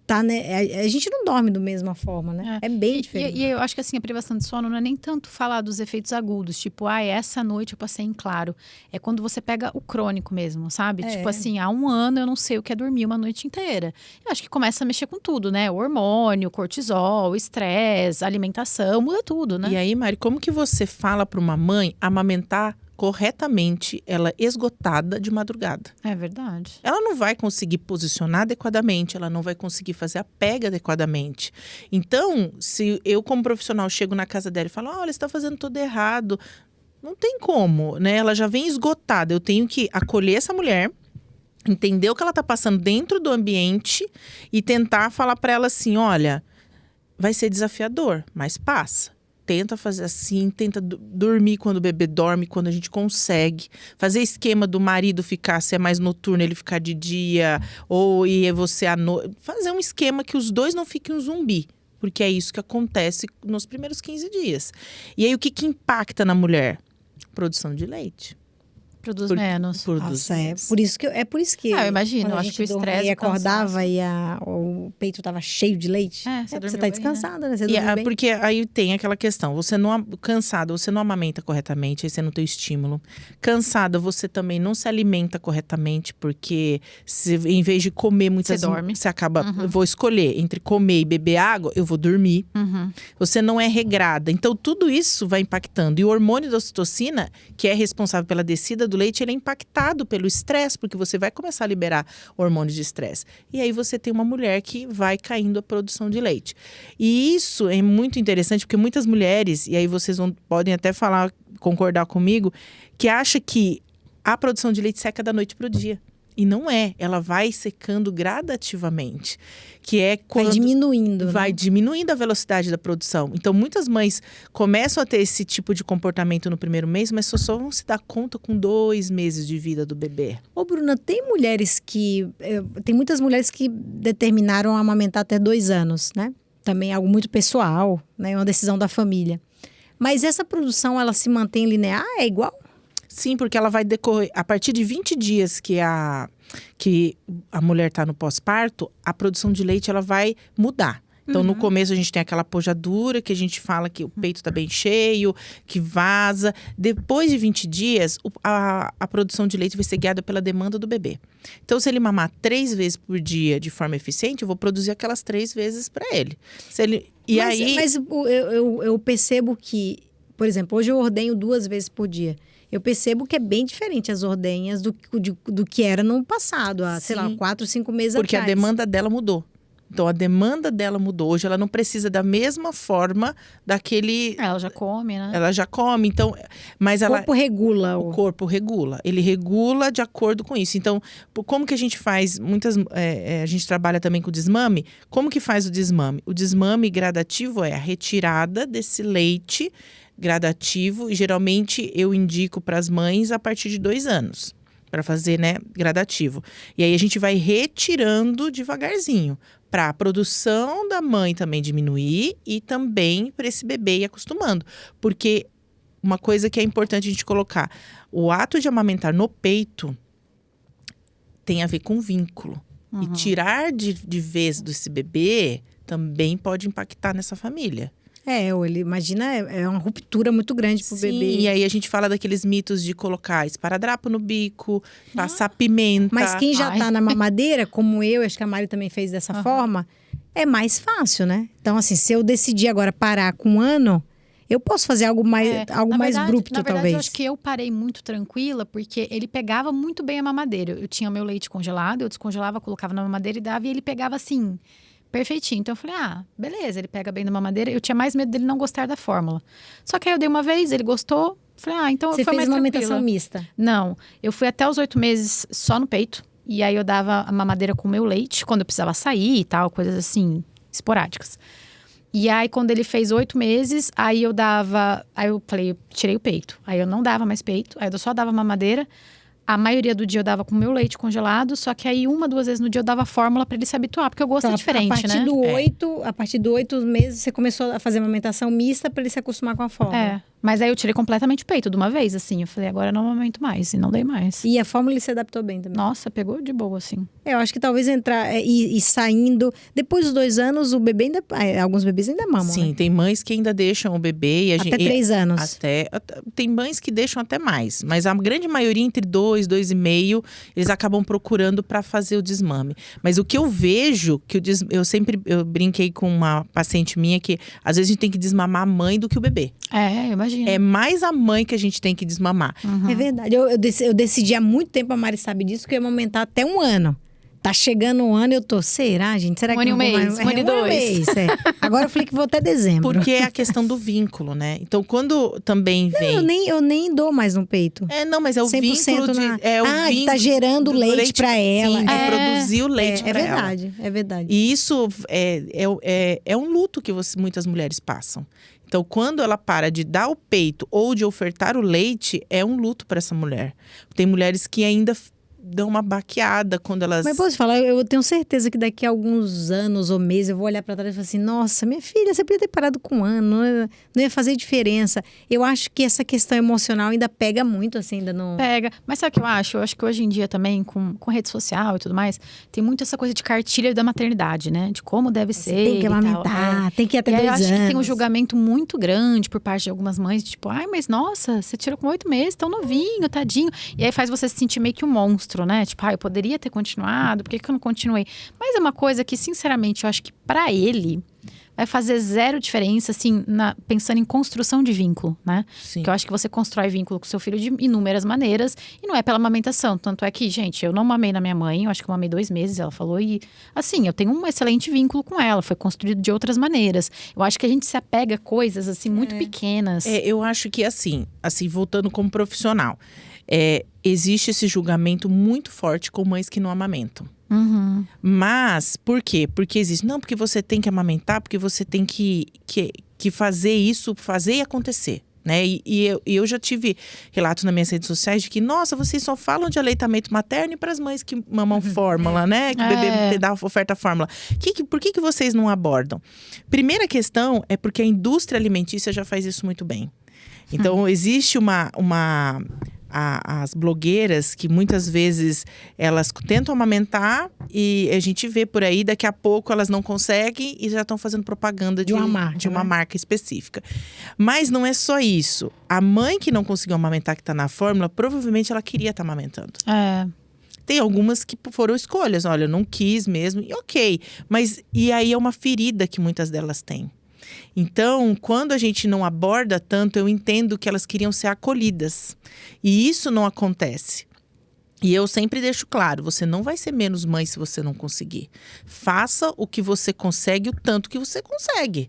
tá, né? A gente não dorme da mesma forma, né? É bem diferente. E eu acho que assim, a privação de sono não é nem tanto falar dos efeitos agudos. Tipo, essa noite eu passei em claro. É quando você pega o crônico mesmo, sabe? Tipo assim, há 1 ano eu não sei o que é dormir uma noite inteira. Eu acho que começa a mexer com tudo, né? O hormônio, o cortisol, o estresse, a alimentação, muda tudo, né? E aí, Mari, como que você fala para uma mãe amamentar corretamente, ela esgotada de madrugada? É verdade. Ela não vai conseguir posicionar adequadamente, ela não vai conseguir fazer a pega adequadamente. Então, se eu como profissional chego na casa dela e falo, olha, você está fazendo tudo errado, não tem como, né? Ela já vem esgotada, eu tenho que acolher essa mulher, entender o que ela está passando dentro do ambiente e tentar falar para ela assim, olha, vai ser desafiador, mas passa. Tenta fazer assim, tenta dormir quando o bebê dorme, quando a gente consegue. Fazer esquema do marido ficar, se é mais noturno, ele ficar de dia, ou e você à noite. Fazer um esquema que os dois não fiquem um zumbi. porque é isso que acontece nos primeiros 15 dias. E aí, o que impacta na mulher? Produção de leite. Produz menos. Nossa, é por isso que eu imagino, quando eu a acho que o gente estresse, dormia e acordava e o peito tava cheio de leite. Você tá descansada, né? Você dormiu bem. Porque aí tem aquela questão, cansada, você não amamenta corretamente, aí você não tem o estímulo. Cansada, você também não se alimenta corretamente, porque em vez de comer muitas vezes, você acaba, eu vou escolher entre comer e beber água, eu vou dormir. Você não é regrada. Então, tudo isso vai impactando. E o hormônio da ocitocina, que é responsável pela descida do leite, ele é impactado pelo estresse, porque você vai começar a liberar hormônios de estresse. E aí você tem uma mulher que vai caindo a produção de leite. E isso é muito interessante, porque muitas mulheres, e aí vocês podem até concordar comigo, que acha que a produção de leite seca da noite para o dia. E não é, ela vai secando gradativamente, que é quando vai diminuindo, vai né? diminuindo a velocidade da produção. Então, muitas mães começam a ter esse tipo de comportamento no primeiro mês, mas só vão se dar conta com 2 meses de vida do bebê. Ô, Bruna, tem muitas mulheres que determinaram amamentar até 2 anos, né? Também é algo muito pessoal, né? É uma decisão da família. Mas essa produção, ela se mantém linear? É igual? Sim, porque ela vai decorrer, a partir de 20 dias que a mulher está no pós-parto, a produção de leite ela vai mudar. Então, no começo, a gente tem aquela pojadura, que a gente fala que o peito está bem cheio, que vaza. Depois de 20 dias, a produção de leite vai ser guiada pela demanda do bebê. Então, se ele mamar 3 vezes por dia de forma eficiente, eu vou produzir aquelas 3 vezes para ele. Mas eu percebo que, por exemplo, hoje eu ordenho 2 vezes por dia. Eu percebo que é bem diferente as ordenhas do que era no passado, há, sei lá, 4, 5 meses porque atrás. Porque a demanda dela mudou. Então, a demanda dela mudou. Hoje, ela não precisa da mesma forma daquele... Ela já come, né? Ela já come, então... Mas o corpo regula. O corpo regula. Ele regula de acordo com isso. Então, como que a gente faz? A gente trabalha também com desmame. Como que faz o desmame? O desmame gradativo é a retirada desse leite gradativo. E, geralmente, eu indico para as mães a partir de 2 anos. Para fazer, né, gradativo. E aí, a gente vai retirando devagarzinho. Para a produção da mãe também diminuir e também para esse bebê ir acostumando. Porque uma coisa que é importante a gente colocar, o ato de amamentar no peito tem a ver com vínculo. E tirar de vez desse bebê também pode impactar nessa família. Imagina, é uma ruptura muito grande pro bebê. E aí a gente fala daqueles mitos de colocar esparadrapo no bico, passar pimenta. Mas quem já tá na mamadeira, como eu, acho que a Mari também fez dessa forma, é mais fácil, né? Então, assim, se eu decidir agora parar com 1 ano, eu posso fazer algo mais abrupto, na verdade, talvez. Eu acho que eu parei muito tranquila, porque ele pegava muito bem a mamadeira. Eu tinha meu leite congelado, eu descongelava, colocava na mamadeira e dava, e ele pegava assim... perfeitinho. Então eu falei, beleza, ele pega bem da mamadeira. Eu tinha mais medo dele não gostar da fórmula. Sá que aí eu dei uma vez, ele gostou. Falei, então Você foi mais tranquila. Você fez uma amamentação mista? Não, eu fui até os 8 meses só no peito. E aí eu dava a mamadeira com o meu leite, quando eu precisava sair e tal, coisas assim, esporádicas. E aí quando ele fez 8 meses, aí eu falei, tirei o peito. Aí eu não dava mais peito, aí eu só dava mamadeira. A maioria do dia eu dava com o meu leite congelado, só que aí 1, 2 vezes no dia eu dava fórmula pra ele se habituar, porque o gosto é diferente, A partir do 8 meses, você começou a fazer amamentação mista pra ele se acostumar com a fórmula. Mas aí eu tirei completamente o peito de uma vez, assim. Eu falei, agora eu não amamento mais, e não dei mais. E a fórmula ele se adaptou bem também? Nossa, pegou de boa, assim. Eu acho que talvez entrar e saindo... Depois dos 2 anos, o bebê ainda... alguns bebês ainda mamam, Sim, né? Tem mães que ainda deixam o bebê... Até 3 anos. Tem mães que deixam até mais. Mas a grande maioria, entre 2, 2,5, eles acabam procurando para fazer o desmame. Mas o que eu vejo, eu brinquei com uma paciente minha, que às vezes a gente tem que desmamar a mãe do que o bebê. Eu imagino. É mais a mãe que a gente tem que desmamar. É verdade. Eu decidi há muito tempo, a Mari sabe disso, que eu ia amamentar até 1 ano. Tá chegando 1 ano, eu tô... Será, gente? Será que não vou mais? 1 ano e 2. Agora eu falei que vou até dezembro. Porque é a questão do vínculo, né? Então, quando também vem... Eu nem dou mais no peito. Não, mas é o vínculo de... que tá gerando leite pra ela. Sim, de produzir o leite pra ela. É verdade. E isso é um luto que muitas mulheres passam. Então, quando ela para de dar o peito ou de ofertar o leite, é um luto para essa mulher. Tem mulheres que ainda dão uma baqueada quando elas... Mas posso falar, eu tenho certeza que daqui a alguns anos ou meses eu vou olhar para trás e falar assim, nossa, minha filha, você podia ter parado com um ano, não ia fazer diferença. Eu acho que essa questão emocional ainda pega muito, assim, ainda não... Pega. Mas sabe o que eu acho? Eu acho que hoje em dia também, com rede social e tudo mais, tem muito essa coisa de cartilha da maternidade, né? De como deve ser. Tem que amamentar, tem que ir até 2 anos. Eu acho que tem um julgamento muito grande por parte de algumas mães, tipo, ai, mas nossa, você tirou com 8 meses, tão novinho, tadinho. E aí faz você se sentir meio que um monstro, né? Tipo, eu poderia ter continuado, por que eu não continuei? Mas é uma coisa que, sinceramente, eu acho que pra ele vai fazer zero diferença, assim, pensando em construção de vínculo, né? Sim. Porque eu acho que você constrói vínculo com seu filho de inúmeras maneiras e não é pela amamentação. Tanto é que, gente, eu não mamei na minha mãe, eu acho que eu mamei 2 meses, ela falou, e assim, eu tenho um excelente vínculo com ela, foi construído de outras maneiras. Eu acho que a gente se apega a coisas, assim, muito pequenas. Eu acho que, assim, voltando como profissional, existe esse julgamento muito forte com mães que não amamentam. Uhum. Mas, por quê? Porque existe. Não, porque você tem que amamentar, porque você tem que fazer isso, fazer e acontecer. Né? E eu já tive relatos nas minhas redes sociais de que, nossa, vocês só falam de aleitamento materno e para as mães que mamam fórmula, né? Que o bebê dá oferta fórmula. Por que vocês não abordam? Primeira questão é porque a indústria alimentícia já faz isso muito bem. Então, existe as blogueiras que muitas vezes elas tentam amamentar e a gente vê por aí, daqui a pouco elas não conseguem e já estão fazendo propaganda de uma marca específica. Mas não é só isso. A mãe que não conseguiu amamentar, que está na fórmula, provavelmente ela queria estar amamentando. Tem algumas que foram escolhas. Olha, eu não quis mesmo, e ok. Mas e aí é uma ferida que muitas delas têm. Então, quando a gente não aborda tanto, eu entendo que elas queriam ser acolhidas. E isso não acontece. E eu sempre deixo claro, você não vai ser menos mãe se você não conseguir. Faça o que você consegue, o tanto que você consegue.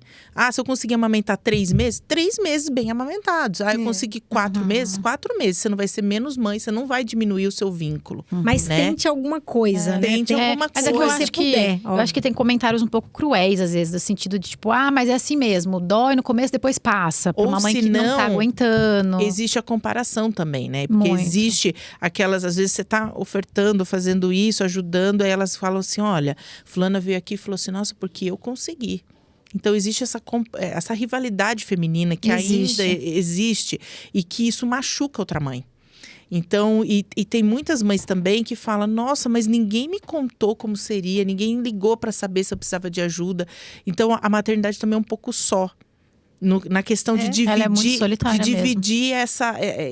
Se eu conseguir amamentar 3 meses, 3 meses bem amamentados. Eu consegui 4 meses, 4 meses. Você não vai ser menos mãe, você não vai diminuir o seu vínculo. Mas né? tente alguma coisa, né? Tente alguma mas coisa. Mas eu acho que tem comentários um pouco cruéis, às vezes, no sentido de tipo, mas é assim mesmo, dói no começo, depois passa. Pra uma mãe que não tá aguentando. Existe a comparação também, né? Porque existe aquelas, às vezes, você tá ofertando, fazendo isso, ajudando, aí elas falam assim, olha, fulana veio aqui e falou assim, nossa, porque eu consegui. Então, existe essa rivalidade feminina que ainda existe e que isso machuca outra mãe. Então, e tem muitas mães também que falam, nossa, mas ninguém me contou como seria, ninguém ligou para saber se eu precisava de ajuda. Então, a maternidade também é um pouco só. Na questão de dividir, ela é muito solitária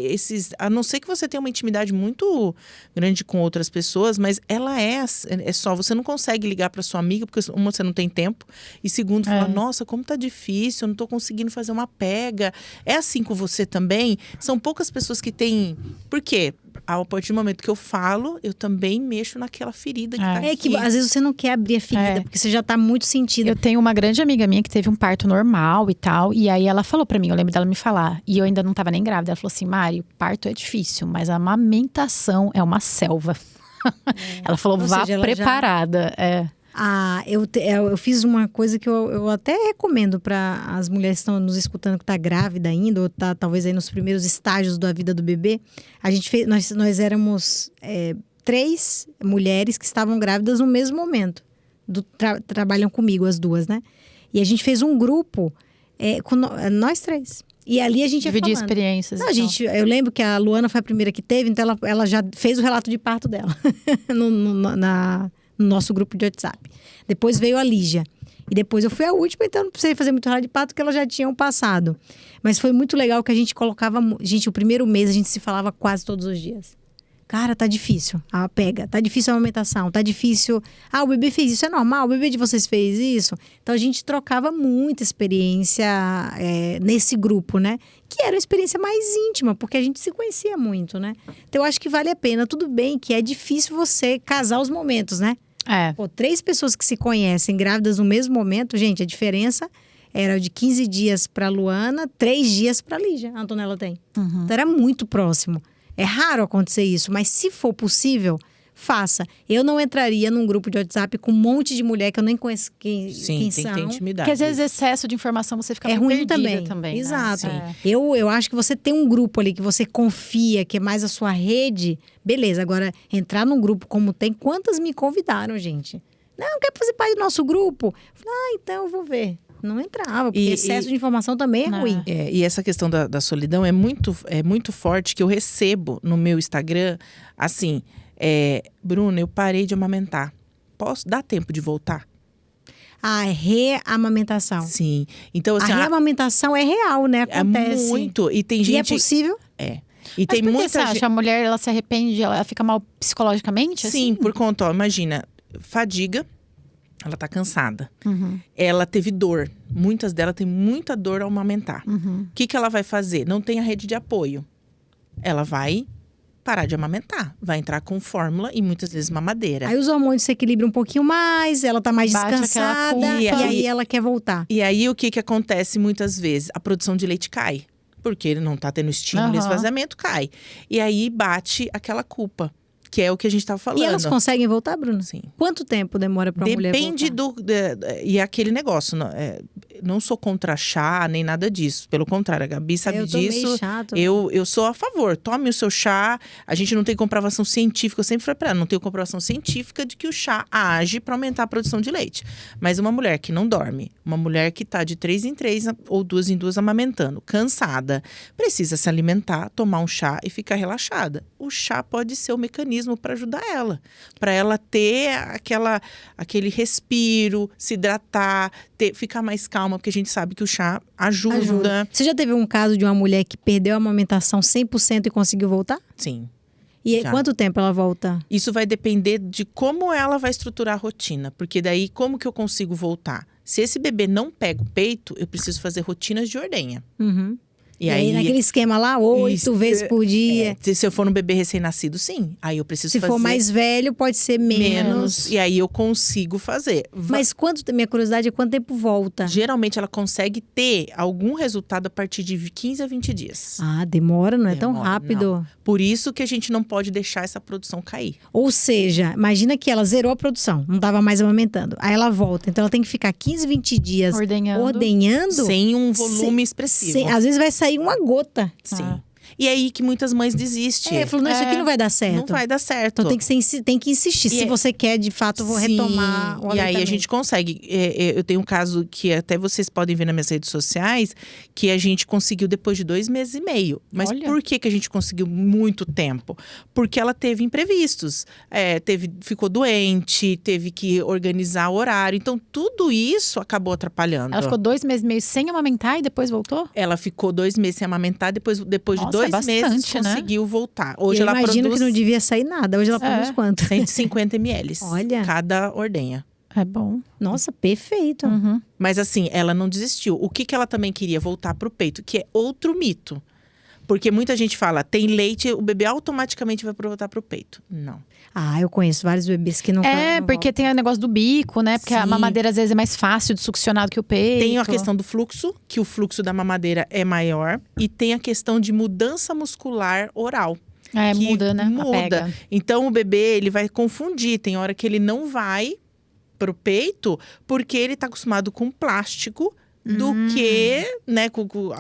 esses. A não ser que você tenha uma intimidade muito grande com outras pessoas, mas ela é só. Você não consegue ligar para sua amiga, porque uma, você não tem tempo, e segundo, fala, nossa, como tá difícil, eu não tô conseguindo fazer uma pega. É assim com você também? São poucas pessoas que têm. Por quê? A partir do momento que eu falo, eu também mexo naquela ferida que tá aqui. Que às vezes você não quer abrir a ferida, porque você já tá muito sentida. Eu tenho uma grande amiga minha que teve um parto normal e tal. E aí ela falou pra mim, eu lembro dela me falar. E eu ainda não tava nem grávida. Ela falou assim, Mari, parto é difícil, mas a amamentação é uma selva. Ela falou, vá preparada. Eu fiz uma coisa que eu até recomendo para as mulheres que estão nos escutando, que tá grávida ainda, ou tá talvez aí nos primeiros estágios da vida do bebê. A gente fez, nós éramos 3 mulheres que estavam grávidas no mesmo momento. Trabalham comigo, as 2, né? E a gente fez um grupo com nós 3. E ali a gente ia dividir falando. Experiências. Eu lembro que a Luana foi a primeira que teve, então ela já fez o relato de parto dela no nosso grupo de WhatsApp. Depois veio a Lígia. E depois eu fui a última, então não precisei fazer muito relato de parto, porque elas já tinham passado. Mas foi muito legal que a gente colocava... Gente, o primeiro mês a gente se falava quase todos os dias. Cara, tá difícil a pega, tá difícil a amamentação, tá difícil... o bebê fez isso, é normal, o bebê de vocês fez isso. Então a gente trocava muita experiência nesse grupo, né? Que era uma experiência mais íntima, porque a gente se conhecia muito, né? Então eu acho que vale a pena. Tudo bem que é difícil você casar os momentos, né? 3 pessoas que se conhecem grávidas no mesmo momento, gente, a diferença era de 15 dias pra Luana, 3 dias pra Lígia, a Antonella tem. Então era muito próximo. É raro acontecer isso, mas se for possível, faça. Eu não entraria num grupo de WhatsApp com um monte de mulher que eu nem conheço quem Sim, são. tem que ter intimidade. Porque às vezes excesso de informação você fica É meio ruim perdida também. né? Exato. É. Eu acho que você tem um grupo ali que você confia, que é mais a sua rede, beleza. Agora, entrar num grupo como tem, quantas me convidaram, gente? Não, quer fazer parte do nosso grupo? Falei, então eu vou ver. Não entrava, porque excesso de informação também é ruim. E essa questão da solidão é muito forte, que eu recebo no meu Instagram, assim, Bruna, eu parei de amamentar. Posso dar tempo de voltar? A reamamentação. Sim. Então, assim, a reamamentação é real, né? Acontece. É muito. E tem gente... E é possível? E mas tem por que muita você acha? A mulher, ela se arrepende, ela fica mal psicologicamente? Sim, assim? por conta, ó, imagina, fadiga, ela tá cansada. Uhum. Ela teve dor. Muitas delas têm muita dor ao amamentar. Uhum. O que ela vai fazer? Não tem a rede de apoio. Ela vai parar de amamentar. Vai entrar com fórmula e muitas vezes mamadeira. Aí os hormônios se equilibram um pouquinho mais, ela tá mais Bate descansada aquela e culpa. aí ela quer voltar. E aí o que acontece muitas vezes? A produção de leite cai. Porque ele não tá tendo estímulo, esvaziamento cai. E aí bate aquela culpa. Que é o que a gente tava falando. E elas conseguem voltar, Bruno? Sim. Quanto tempo demora pra uma mulher voltar? Depende e é aquele negócio. Não sou contra chá, nem nada disso. Pelo contrário, a Gabi sabe disso. Meio chato. Eu sou a favor. Tome o seu chá. A gente não tem comprovação científica. Eu sempre falei pra ela, não tem comprovação científica de que o chá age para aumentar a produção de leite. Mas uma mulher que não dorme, uma mulher que tá de 3 em 3 ou 2 em 2 amamentando, cansada, precisa se alimentar, tomar um chá e ficar relaxada. O chá pode ser o mecanismo para ajudar ela, para ela ter aquele respiro, se hidratar, ficar mais calma, porque a gente sabe que o chá ajuda. Você já teve um caso de uma mulher que perdeu a amamentação 100% e conseguiu voltar? Sim. E Já. quanto tempo ela volta? Isso vai depender de como ela vai estruturar a rotina, porque daí como que eu consigo voltar? Se esse bebê não pega o peito, eu preciso fazer rotinas de ordenha. Uhum. E aí, naquele esquema lá, 8 vezes por dia. Se eu for um bebê recém-nascido, sim. Aí eu preciso fazer... Se for mais velho, pode ser menos. E aí eu consigo fazer. Mas minha curiosidade é quanto tempo volta? Geralmente ela consegue ter algum resultado a partir de 15 a 20 dias. Ah, demora, não é tão Demora, rápido. não. Por isso que a gente não pode deixar essa produção cair. Ou seja, imagina que ela zerou a produção, não estava mais amamentando. Aí ela volta, então ela tem que ficar 15, 20 dias ordenhando. Sem um volume expressivo. Às vezes vai sair uma gota. Sim. E aí que muitas mães desistem. Falou, não, isso aqui não vai dar certo. Não vai dar certo. Então tem que insistir. Se você quer, de fato, vou retomar o E aí a gente consegue. Eu tenho um caso que até vocês podem ver nas minhas redes sociais, que a gente conseguiu depois de 2 meses e meio. Mas por que a gente conseguiu muito tempo? Porque ela teve imprevistos. Ficou doente, teve que organizar o horário. Então, tudo isso acabou atrapalhando. Ela ficou 2 meses e meio sem amamentar e depois voltou? Ela ficou 2 meses sem amamentar, depois de 2 meses conseguiu voltar. Hoje ela imagino produz... que não devia sair nada. Hoje ela produz quanto? 150 ml. Olha. Cada ordenha. É bom. Nossa, perfeito. Uhum. Mas assim, ela não desistiu. O que ela também queria? Voltar pro peito, que é outro mito. Porque muita gente fala, tem leite, o bebê automaticamente vai voltar pro peito. Não. Ah, eu conheço vários bebês que não porque tem o negócio do bico, né? Porque a mamadeira às vezes é mais fácil de succionar do que o peito. Tem a questão do fluxo, que o fluxo da mamadeira é maior. E tem a questão de mudança muscular oral. Muda, né? Muda. Então, o bebê, ele vai confundir. Tem hora que ele não vai pro peito, porque ele tá acostumado com plástico. Do que, né?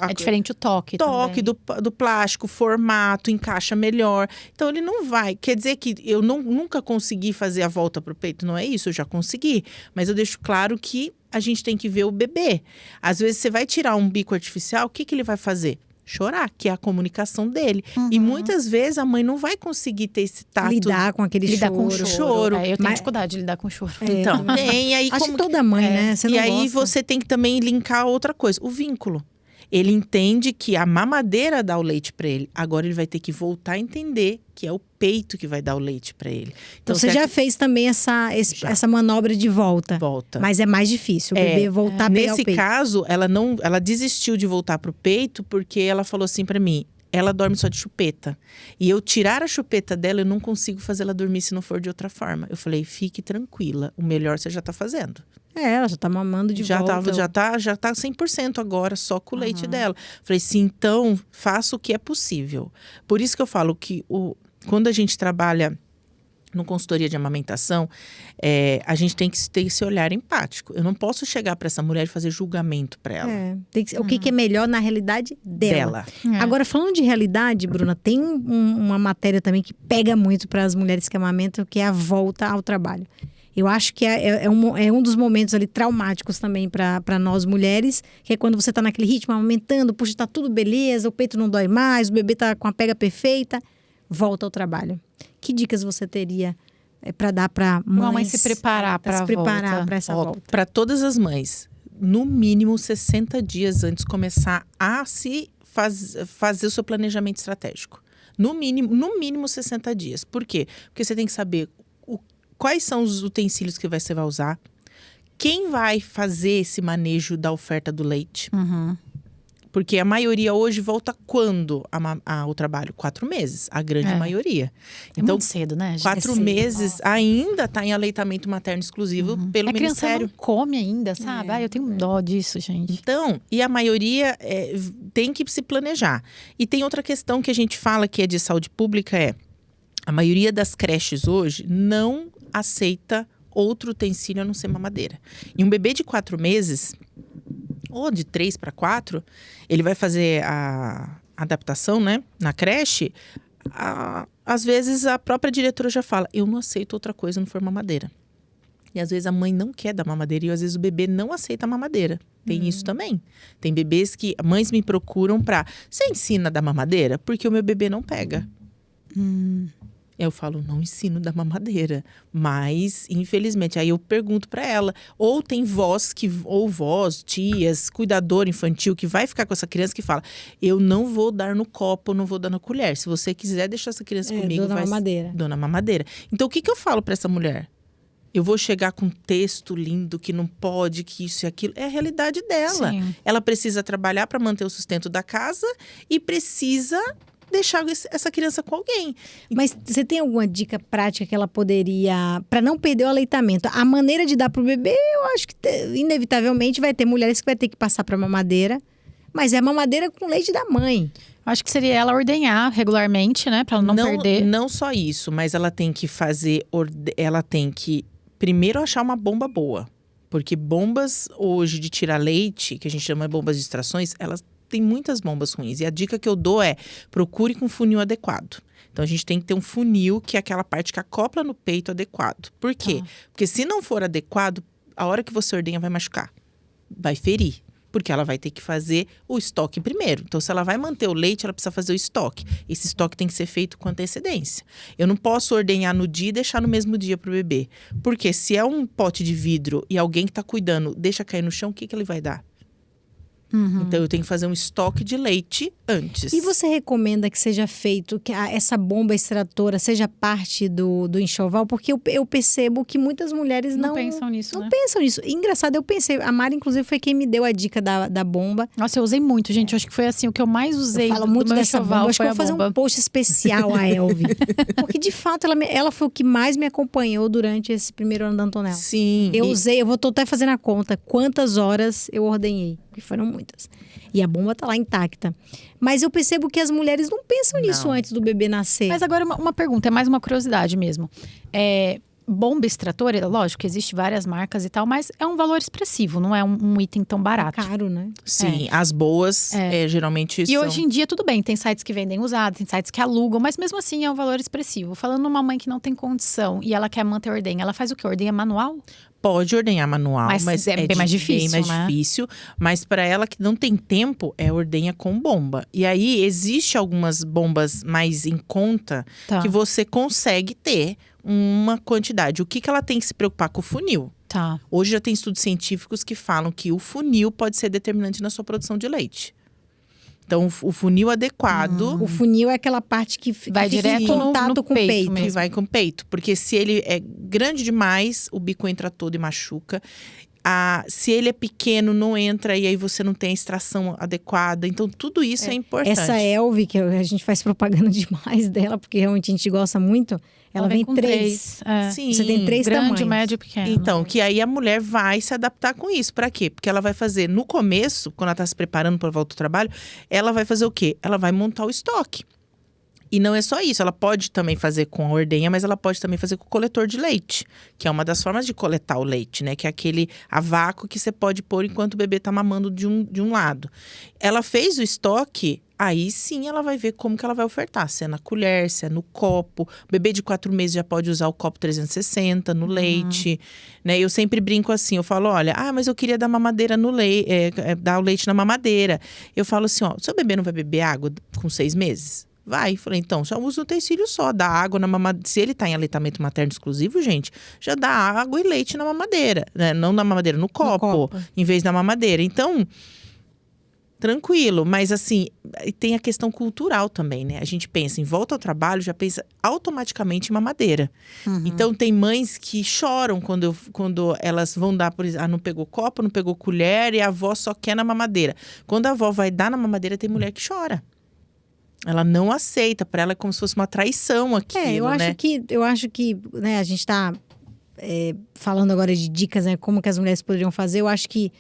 É diferente o toque do plástico, formato, encaixa melhor. Então, ele não vai. Quer dizer que eu nunca consegui fazer a volta pro peito, não é isso? Eu já consegui. Mas eu deixo claro que a gente tem que ver o bebê. Às vezes, você vai tirar um bico artificial, o que ele vai fazer? Chorar, que é a comunicação dele. E muitas vezes a mãe não vai conseguir ter esse tato. Lidar com aquele lidar choro. Com choro. Eu tenho dificuldade de lidar com choro. Então, tem. Aí, acho que toda mãe, né? Você não aí gosta. você tem que também linkar outra coisa. O vínculo. Ele entende que a mamadeira dá o leite para ele. Agora ele vai ter que voltar a entender que é o peito que vai dar o leite para ele. Então você já fez também essa manobra de volta. Mas é mais difícil o bebê voltar a pegar o peito. Nesse caso, ela desistiu de voltar pro peito porque ela falou assim para mim: ela dorme só de chupeta. E eu tirar a chupeta dela, eu não consigo fazer ela dormir se não for de outra forma. Eu falei, fique tranquila, o melhor você já tá fazendo. Ela já tá mamando de volta. Já tá 100% agora, só com o leite dela. Falei, sim, então, faça o que é possível. Por isso que eu falo que quando a gente trabalha no consultoria de amamentação, a gente tem que ter esse olhar empático. Eu não posso chegar para essa mulher e fazer julgamento para ela. O que é melhor na realidade dela. É. Agora, falando de realidade, Bruna, tem uma matéria também que pega muito para as mulheres que amamentam, que é a volta ao trabalho. Eu acho que é um dos momentos ali traumáticos também para nós mulheres, que é quando você está naquele ritmo, amamentando, puxa, tá tudo beleza, o peito não dói mais, o bebê tá com a pega perfeita, volta ao trabalho. Que dicas você teria para dar para mães? Uma mãe se preparar para essa volta. Para todas as mães, no mínimo 60 dias antes de começar a fazer o seu planejamento estratégico. No mínimo 60 dias. Por quê? Porque você tem que saber quais são os utensílios que você vai usar, quem vai fazer esse manejo da oferta do leite. Uhum. Porque a maioria hoje volta quando ao trabalho? 4 meses, a grande maioria. Então, muito cedo, né? 4 meses ainda está em aleitamento materno exclusivo pelo Ministério. A criança não come ainda, sabe? Eu tenho dó disso, gente. Então, e a maioria tem que se planejar. E tem outra questão que a gente fala que é de saúde pública, a maioria das creches hoje não aceita outro utensílio a não ser mamadeira. E um bebê de 4 meses... ou de 3 para 4, ele vai fazer a adaptação, né, na creche. Às vezes a própria diretora já fala, eu não aceito outra coisa não for mamadeira. E às vezes a mãe não quer dar mamadeira e às vezes o bebê não aceita a mamadeira. Tem isso também. Tem bebês que mães me procuram você ensina a dar mamadeira? Porque o meu bebê não pega. Eu falo, não ensino da mamadeira. Mas, infelizmente, aí eu pergunto para ela. Ou tem vós, tias, cuidador infantil, que vai ficar com essa criança que fala, eu não vou dar no copo, não vou dar na colher. Se você quiser deixar essa criança comigo, dona mamadeira. Então, o que eu falo para essa mulher? Eu vou chegar com um texto lindo que não pode, que isso e aquilo. É a realidade dela. Sim. Ela precisa trabalhar para manter o sustento da casa e precisa... deixar essa criança com alguém. Mas você tem alguma dica prática que ela poderia... para não perder o aleitamento? A maneira de dar pro bebê, eu acho que inevitavelmente vai ter mulheres que vai ter que passar para mamadeira. Mas é mamadeira com leite da mãe. Acho que seria ela ordenhar regularmente, né? Para ela não perder. Não só isso, mas ela tem que fazer... ela tem que primeiro achar uma bomba boa. Porque bombas hoje de tirar leite, que a gente chama de bombas de extrações, elas... tem muitas bombas ruins. E a dica que eu dou procure com funil adequado. Então, a gente tem que ter um funil, que é aquela parte que acopla no peito adequado. Por quê? Porque se não for adequado, a hora que você ordenha vai machucar. Vai ferir. Porque ela vai ter que fazer o estoque primeiro. Então, se ela vai manter o leite, ela precisa fazer o estoque. Esse estoque tem que ser feito com antecedência. Eu não posso ordenhar no dia e deixar no mesmo dia para o bebê. Porque se é um pote de vidro e alguém que está cuidando deixa cair no chão, o que ele vai dar? Então, eu tenho que fazer um estoque de leite antes. E você recomenda que seja feito, que essa bomba extratora seja parte do enxoval? Porque eu percebo que muitas mulheres não pensam nisso, não pensam nisso. Engraçado, eu pensei. A Mari, inclusive, foi quem me deu a dica da bomba. Nossa, eu usei muito, gente. Eu acho que foi assim, o que eu mais usei. Eu falo muito do meu dessa enxoval. Bomba. Acho que eu vou fazer um post especial a Elvi. Porque, de fato, ela foi o que mais me acompanhou durante esse primeiro ano da Antonella. Sim. Eu usei, tô até fazendo a conta, quantas horas eu ordenhei. Porque foram muitas. E a bomba tá lá intacta. Mas eu percebo que as mulheres não pensam nisso antes do bebê nascer. Mas agora uma pergunta, é mais uma curiosidade mesmo. Bomba extratora, lógico que existe várias marcas e tal, mas é um valor expressivo, não é um item tão barato. É caro, né? Sim, as boas geralmente são... E hoje em dia tudo bem, tem sites que vendem usado, tem sites que alugam, mas mesmo assim é um valor expressivo. Falando numa mãe que não tem condição e ela quer manter ordenha, ela faz o quê? Ordenha manual? Pode ordenhar manual, mas é bem mais difícil, bem mais difícil. Mas para ela que não tem tempo, ordenha com bomba. E aí, existe algumas bombas mais em conta que você consegue ter uma quantidade. O que ela tem que se preocupar com o funil? Hoje já tem estudos científicos que falam que o funil pode ser determinante na sua produção de leite. Então, o funil adequado... O funil é aquela parte que vai direto em contato com o peito. Que vai com o peito. Porque se ele é grande demais, o bico entra todo e machuca. Se ele é pequeno, não entra e aí você não tem a extração adequada. Então, tudo isso é importante. Essa Elvi, que a gente faz propaganda demais dela, porque realmente a gente gosta muito, ela vem com 3. Sim, você tem 3 grande, tamanhos. médio e pequeno. Então, que aí a mulher vai se adaptar com isso. Pra quê? Porque ela vai fazer, no começo, quando ela tá se preparando para volta ao trabalho, ela vai fazer o quê? Ela vai montar o estoque. E não é só isso, ela pode também fazer com a ordenha, mas ela pode também fazer com o coletor de leite, que é uma das formas de coletar o leite, né? Que é aquele a vácuo que você pode pôr enquanto o bebê tá mamando de um lado. Ela fez o estoque, aí sim ela vai ver como que ela vai ofertar, se é na colher, se é no copo. O bebê de 4 meses já pode usar o copo 360 no leite, né? Eu sempre brinco assim, eu falo, olha, mas eu queria dar mamadeira no leite, dar o leite na mamadeira. Eu falo assim, ó, seu bebê não vai beber água com 6 meses? Vai. Falei, então, só usa um utensílio só. Dá água na mamadeira. Se ele tá em aleitamento materno exclusivo, gente, já dá água e leite na mamadeira. Né? Não na mamadeira, no copo. Em vez da mamadeira. Então, tranquilo. Mas assim, tem a questão cultural também, né? A gente pensa em volta ao trabalho, já pensa automaticamente em mamadeira. Então, tem mães que choram quando elas vão dar, por exemplo, não pegou copo, não pegou colher e a avó só quer na mamadeira. Quando a avó vai dar na mamadeira, tem mulher que chora. Ela não aceita, para ela é como se fosse uma traição aquilo, né? Eu acho que né, a gente tá falando agora de dicas, né? Como que as mulheres poderiam fazer. Eu acho que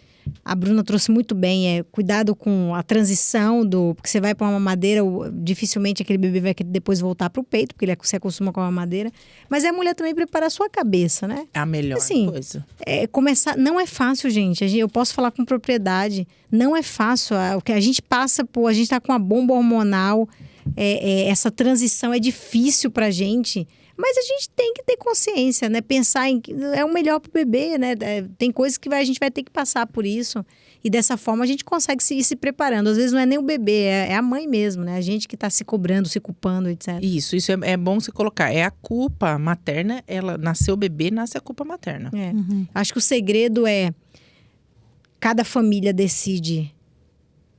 a Bruna trouxe muito bem. Cuidado com a transição porque você vai para uma mamadeira, dificilmente aquele bebê vai querer depois voltar para o peito, porque ele se acostuma com a mamadeira. Mas é a mulher também preparar a sua cabeça, né? É a melhor coisa. Começar, não é fácil, gente. Eu posso falar com propriedade. Não é fácil. O que a gente passa por, a gente tá com a bomba hormonal. Essa transição é difícil pra gente. Mas a gente tem que ter consciência, né? Pensar em que é o melhor pro bebê, né? Tem coisas que a gente vai ter que passar por isso. E dessa forma a gente consegue ir se preparando. Às vezes não é nem o bebê, é a mãe mesmo, né? A gente que tá se cobrando, se culpando, etc. Isso é bom você colocar. É a culpa materna, ela nasceu o bebê, nasce a culpa materna. Acho que o segredo cada família decide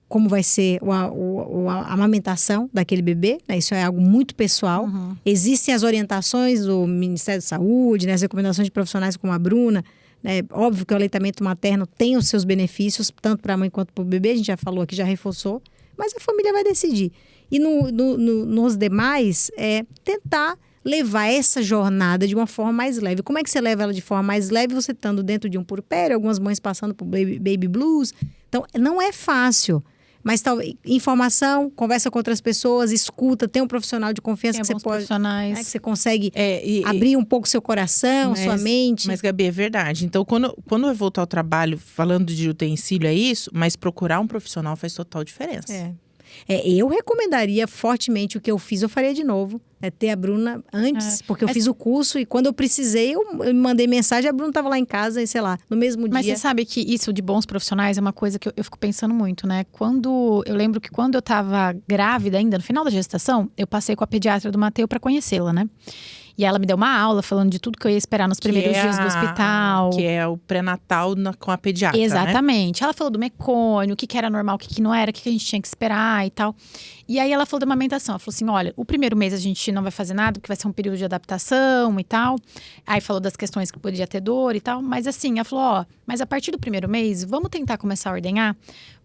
como vai ser a amamentação daquele bebê, né? Isso é algo muito pessoal. Existem as orientações do Ministério da Saúde, né? As recomendações de profissionais como a Bruna. Né? Óbvio que o aleitamento materno tem os seus benefícios, tanto para a mãe quanto para o bebê. A gente já falou aqui, já reforçou. Mas a família vai decidir. E nos demais, tentar levar essa jornada de uma forma mais leve. Como é que você leva ela de forma mais leve? Você estando dentro de um puerpério, algumas mães passando por baby blues. Então, não é fácil. Mas talvez informação, conversa com outras pessoas, escuta, tem um profissional de confiança que você pode, né, que você consegue abrir um pouco seu coração, sua mente. Mas, Gabi, é verdade. Então, quando eu voltar ao trabalho, falando de utensílio, é isso, mas procurar um profissional faz total diferença. Eu recomendaria fortemente o que eu fiz, eu faria de novo. Ter a Bruna antes, porque eu fiz o curso e quando eu precisei, eu mandei mensagem, a Bruna estava lá em casa e sei lá, no mesmo dia. Mas você sabe que isso de bons profissionais é uma coisa que eu fico pensando muito, né? Eu lembro que quando eu estava grávida ainda, no final da gestação, eu passei com a pediatra do Mateu para conhecê-la, né? E ela me deu uma aula falando de tudo que eu ia esperar nos primeiros dias do hospital. Que é o pré-natal com a pediatra, Exatamente. Né? Ela falou do mecônio, o que era normal, o que não era, o que a gente tinha que esperar e tal. E aí ela falou da amamentação. Ela falou assim, olha, o primeiro mês a gente não vai fazer nada, porque vai ser um período de adaptação e tal. Aí falou das questões que podia ter dor e tal. Mas assim, ela falou, mas a partir do primeiro mês, vamos tentar começar a ordenhar?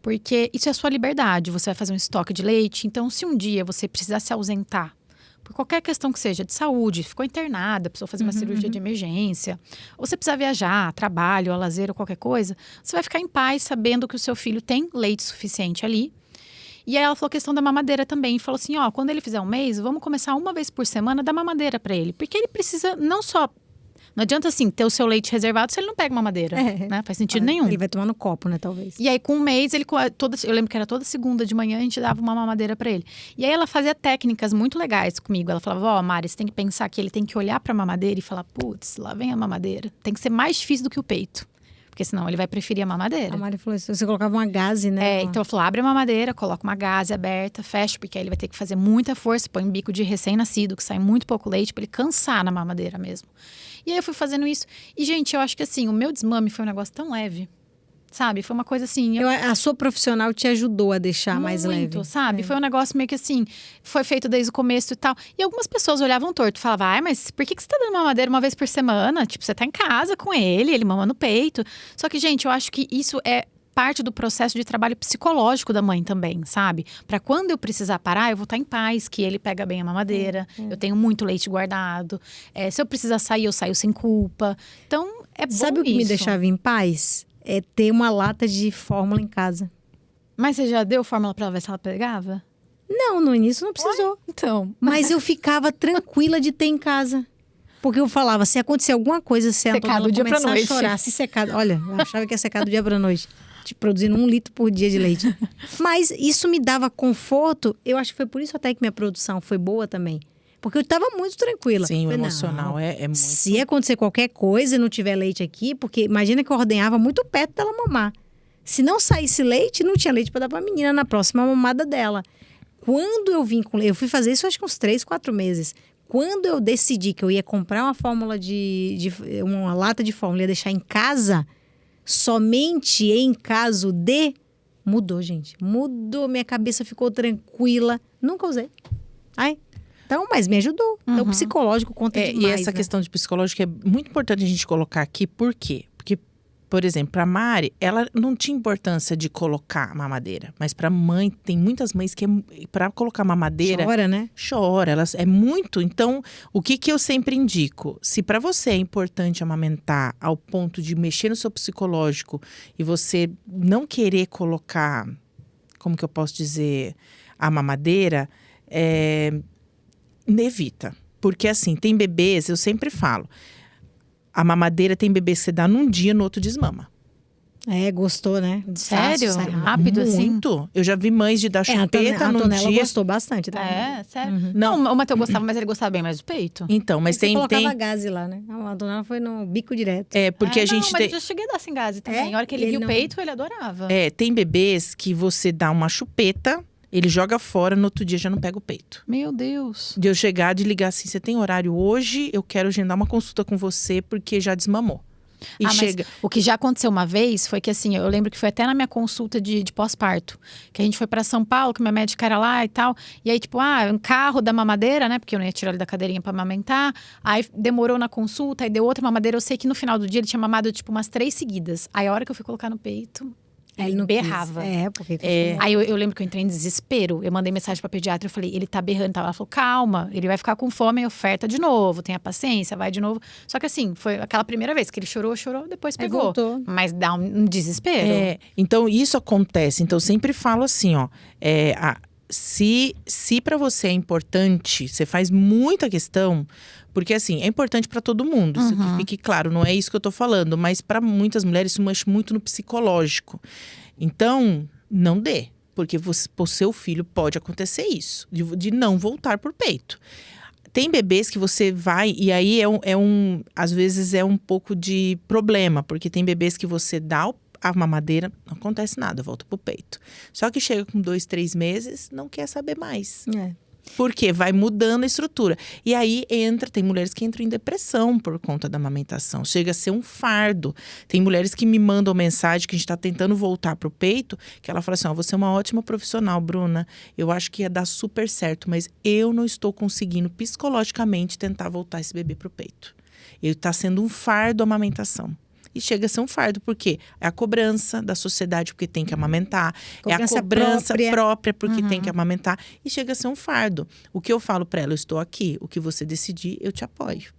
Porque isso é a sua liberdade. Você vai fazer um estoque de leite. Então, se um dia você precisar se ausentar, por qualquer questão que seja, de saúde, ficou internada, precisou fazer uma cirurgia de emergência, ou você precisa viajar, trabalho, a lazer ou qualquer coisa, você vai ficar em paz sabendo que o seu filho tem leite suficiente ali. E aí ela falou a questão da mamadeira também, falou assim, quando ele fizer um mês, vamos começar uma vez por semana a dar mamadeira para ele, porque ele precisa não só... Não adianta, assim, ter o seu leite reservado se ele não pega mamadeira, né? Faz sentido nenhum. Ele vai tomar no copo, né, talvez. E aí, com um mês, eu lembro que era toda segunda de manhã, a gente dava uma mamadeira pra ele. E aí, ela fazia técnicas muito legais comigo. Ela falava, Mari, você tem que pensar que ele tem que olhar pra mamadeira e falar, putz, lá vem a mamadeira. Tem que ser mais difícil do que o peito. Porque senão ele vai preferir a mamadeira. A Mari falou isso, você colocava uma gaze, né? Então ela falou, abre a mamadeira, coloca uma gaze aberta, fecha, porque aí ele vai ter que fazer muita força, põe um bico de recém-nascido, que sai muito pouco leite, pra ele cansar na mamadeira mesmo. E aí eu fui fazendo isso. E, gente, eu acho que assim, o meu desmame foi um negócio tão leve. Sabe? Foi uma coisa assim... A sua profissional te ajudou a deixar mais leve. Muito, sabe? Foi um negócio meio que assim... Foi feito desde o começo e tal. E algumas pessoas olhavam torto. Falavam, mas por que você tá dando mamadeira uma vez por semana? Tipo, você tá em casa com ele mama no peito. Só que, gente, eu acho que isso é parte do processo de trabalho psicológico da mãe também, sabe? Pra quando eu precisar parar, eu vou estar em paz, que ele pega bem a mamadeira. Eu tenho muito leite guardado. Se eu precisar sair, eu saio sem culpa. Então, é bom. Sabe o que me deixava em paz? É ter uma lata de fórmula em casa. Mas você já deu fórmula pra ela ver se ela pegava? Não, no início não precisou. Então. Mas eu ficava tranquila de ter em casa. Porque eu falava, se acontecer alguma coisa, se a Antonella começar a chorar, se secar... Olha, eu achava que ia secar do dia pra noite. Produzindo 1 litro por dia de leite. Mas isso me dava conforto. Eu acho que foi por isso até que minha produção foi boa também. Porque eu estava muito tranquila. Sim, o falei, emocional é muito... Se acontecer qualquer coisa e não tiver leite aqui, porque imagina que eu ordenhava muito perto dela mamar. Se não saísse leite, não tinha leite para dar para a menina na próxima mamada dela. Quando eu vim com leite, eu fui fazer isso acho que uns 3, 4 meses. Quando eu decidi que eu ia comprar uma fórmula uma lata de fórmula, ia deixar em casa, somente em caso de... Mudou, gente. Mudou, minha cabeça ficou tranquila. Nunca usei. Ai, então, mas me ajudou. Então, o psicológico conta demais. E essa questão de psicológico é muito importante a gente colocar aqui. Por quê? Porque, por exemplo, a Mari, ela não tinha importância de colocar mamadeira. Mas pra mãe, tem muitas mães que pra colocar mamadeira... Chora, né? Chora, é muito. Então, o que eu sempre indico? Se pra você é importante amamentar ao ponto de mexer no seu psicológico e você não querer colocar, como que eu posso dizer, a mamadeira, evita. Porque assim, tem bebês, eu sempre falo, a mamadeira tem bebês que você dá num dia, no outro desmama. Gostou, né? Sério? Fácil, Rápido assim? Muito. Eu já vi mães de dar chupeta a num Antonella dia. gostou bastante. Sério? Não, o Matheus gostava, mas ele gostava bem mais do peito. Então, mas Você colocava gaze lá, né? A Antonella foi no bico direto. Porque a gente mas eu já cheguei a dar sem gaze também. A hora que ele viu o peito, ele adorava. Tem bebês que você dá uma chupeta, ele joga fora, no outro dia já não pega o peito. Meu Deus. De eu chegar, de ligar assim, você tem horário hoje? Eu quero agendar uma consulta com você, porque já desmamou. E chega... Mas o que já aconteceu uma vez foi que assim, eu lembro que foi até na minha consulta de pós-parto, que a gente foi pra São Paulo, que minha médica era lá e tal, e aí tipo, um carro da mamadeira, né, porque eu não ia tirar ele da cadeirinha pra amamentar, aí demorou na consulta, aí deu outra mamadeira, eu sei que no final do dia ele tinha mamado tipo umas 3 seguidas, aí a hora que eu fui colocar no peito... Ele não berrava. Porque... Aí eu lembro que eu entrei em desespero. Eu mandei mensagem pra pediatra, eu falei, ele tá berrando. Ela falou, calma, ele vai ficar com fome, oferta de novo. Tenha paciência, vai de novo. Só que assim, foi aquela primeira vez que ele chorou, depois pegou. Voltou. Mas dá um desespero. Então, isso acontece. Então, eu sempre falo assim, ó. Se para você é importante, você faz muita questão... Porque, assim, é importante para todo mundo, isso que fique claro, não é isso que eu tô falando. Mas para muitas mulheres, isso mexe muito no psicológico. Então, não dê. Porque pro seu filho pode acontecer isso, de não voltar por peito. Tem bebês que você vai, e aí às vezes é um pouco de problema. Porque tem bebês que você dá a mamadeira, não acontece nada, volta pro peito. Só que chega com 2, 3 meses, não quer saber mais. Porque vai mudando a estrutura. E aí tem mulheres que entram em depressão por conta da amamentação. Chega a ser um fardo. Tem mulheres que me mandam mensagem que a gente está tentando voltar pro peito, que ela fala assim, você é uma ótima profissional, Bruna. Eu acho que ia dar super certo, mas eu não estou conseguindo psicologicamente tentar voltar esse bebê pro peito. Ele está sendo um fardo a amamentação. E chega a ser um fardo, porque é a cobrança da sociedade, porque tem que amamentar. É a cobrança própria porque tem que amamentar. E chega a ser um fardo. O que eu falo para ela, eu estou aqui. O que você decidir, eu te apoio.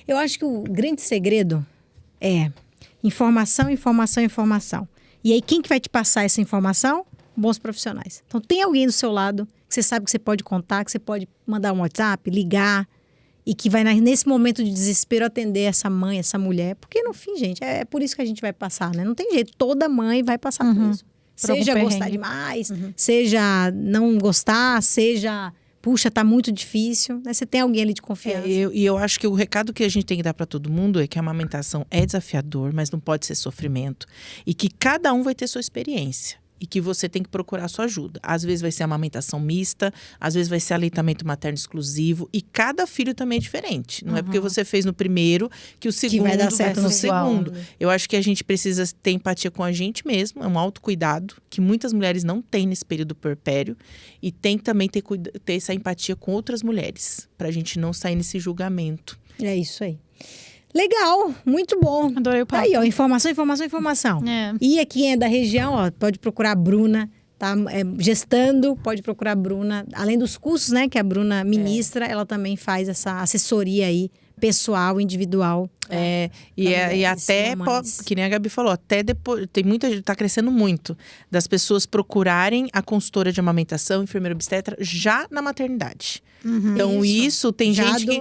Eu acho que o grande segredo é informação, informação, informação. E aí, quem que vai te passar essa informação? Bons profissionais. Então, tem alguém do seu lado que você sabe que você pode contar, que você pode mandar um WhatsApp, ligar... E que vai, nesse momento de desespero, atender essa mãe, essa mulher. Porque, no fim, gente, é por isso que a gente vai passar, né? Não tem jeito, toda mãe vai passar por isso. Seja gostar demais, seja não gostar, seja... Puxa, tá muito difícil, né? Você tem alguém ali de confiança. E eu acho que o recado que a gente tem que dar para todo mundo é que a amamentação é desafiador, mas não pode ser sofrimento. E que cada um vai ter sua experiência. E que você tem que procurar sua ajuda. Às vezes vai ser amamentação mista, às vezes vai ser aleitamento materno exclusivo. E cada filho também é diferente. Não é porque você fez no primeiro que o segundo vai dar certo no segundo. Eu acho que a gente precisa ter empatia com a gente mesmo. É um autocuidado que muitas mulheres não têm nesse período puerpério. E tem que também ter essa empatia com outras mulheres. Pra gente não sair nesse julgamento. É isso aí. Legal, muito bom. Adorei o papo. Aí, ó, informação. E aqui é da região, ó, pode procurar a Bruna, tá gestando, pode procurar a Bruna. Além dos cursos, né, que a Bruna ministra, ela também faz essa assessoria aí, pessoal, individual, E até, que nem a Gabi falou, até depois, tem muita gente, tá crescendo muito, das pessoas procurarem a consultora de amamentação, enfermeira obstetra, já na maternidade. Então, isso tem gente que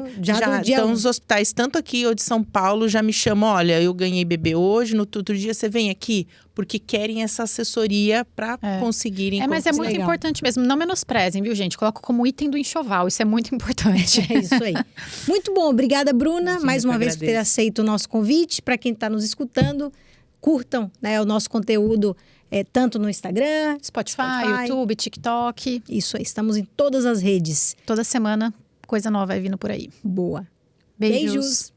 então, os hospitais, tanto aqui ou de São Paulo, já me chamam: olha, eu ganhei bebê hoje, no outro dia você vem aqui, porque querem essa assessoria para conseguirem. Mas é muito importante mesmo, não menosprezem, viu, gente? Coloca como item do enxoval, isso é muito importante. É isso aí. Muito bom, obrigada, Bruna, mais uma vez por ter aceito o nosso convite. Para quem está nos escutando, curtam, né, o nosso conteúdo. Tanto no Instagram, Spotify, YouTube, TikTok. Isso aí, estamos em todas as redes. Toda semana, coisa nova vai vindo por aí. Boa. Beijos.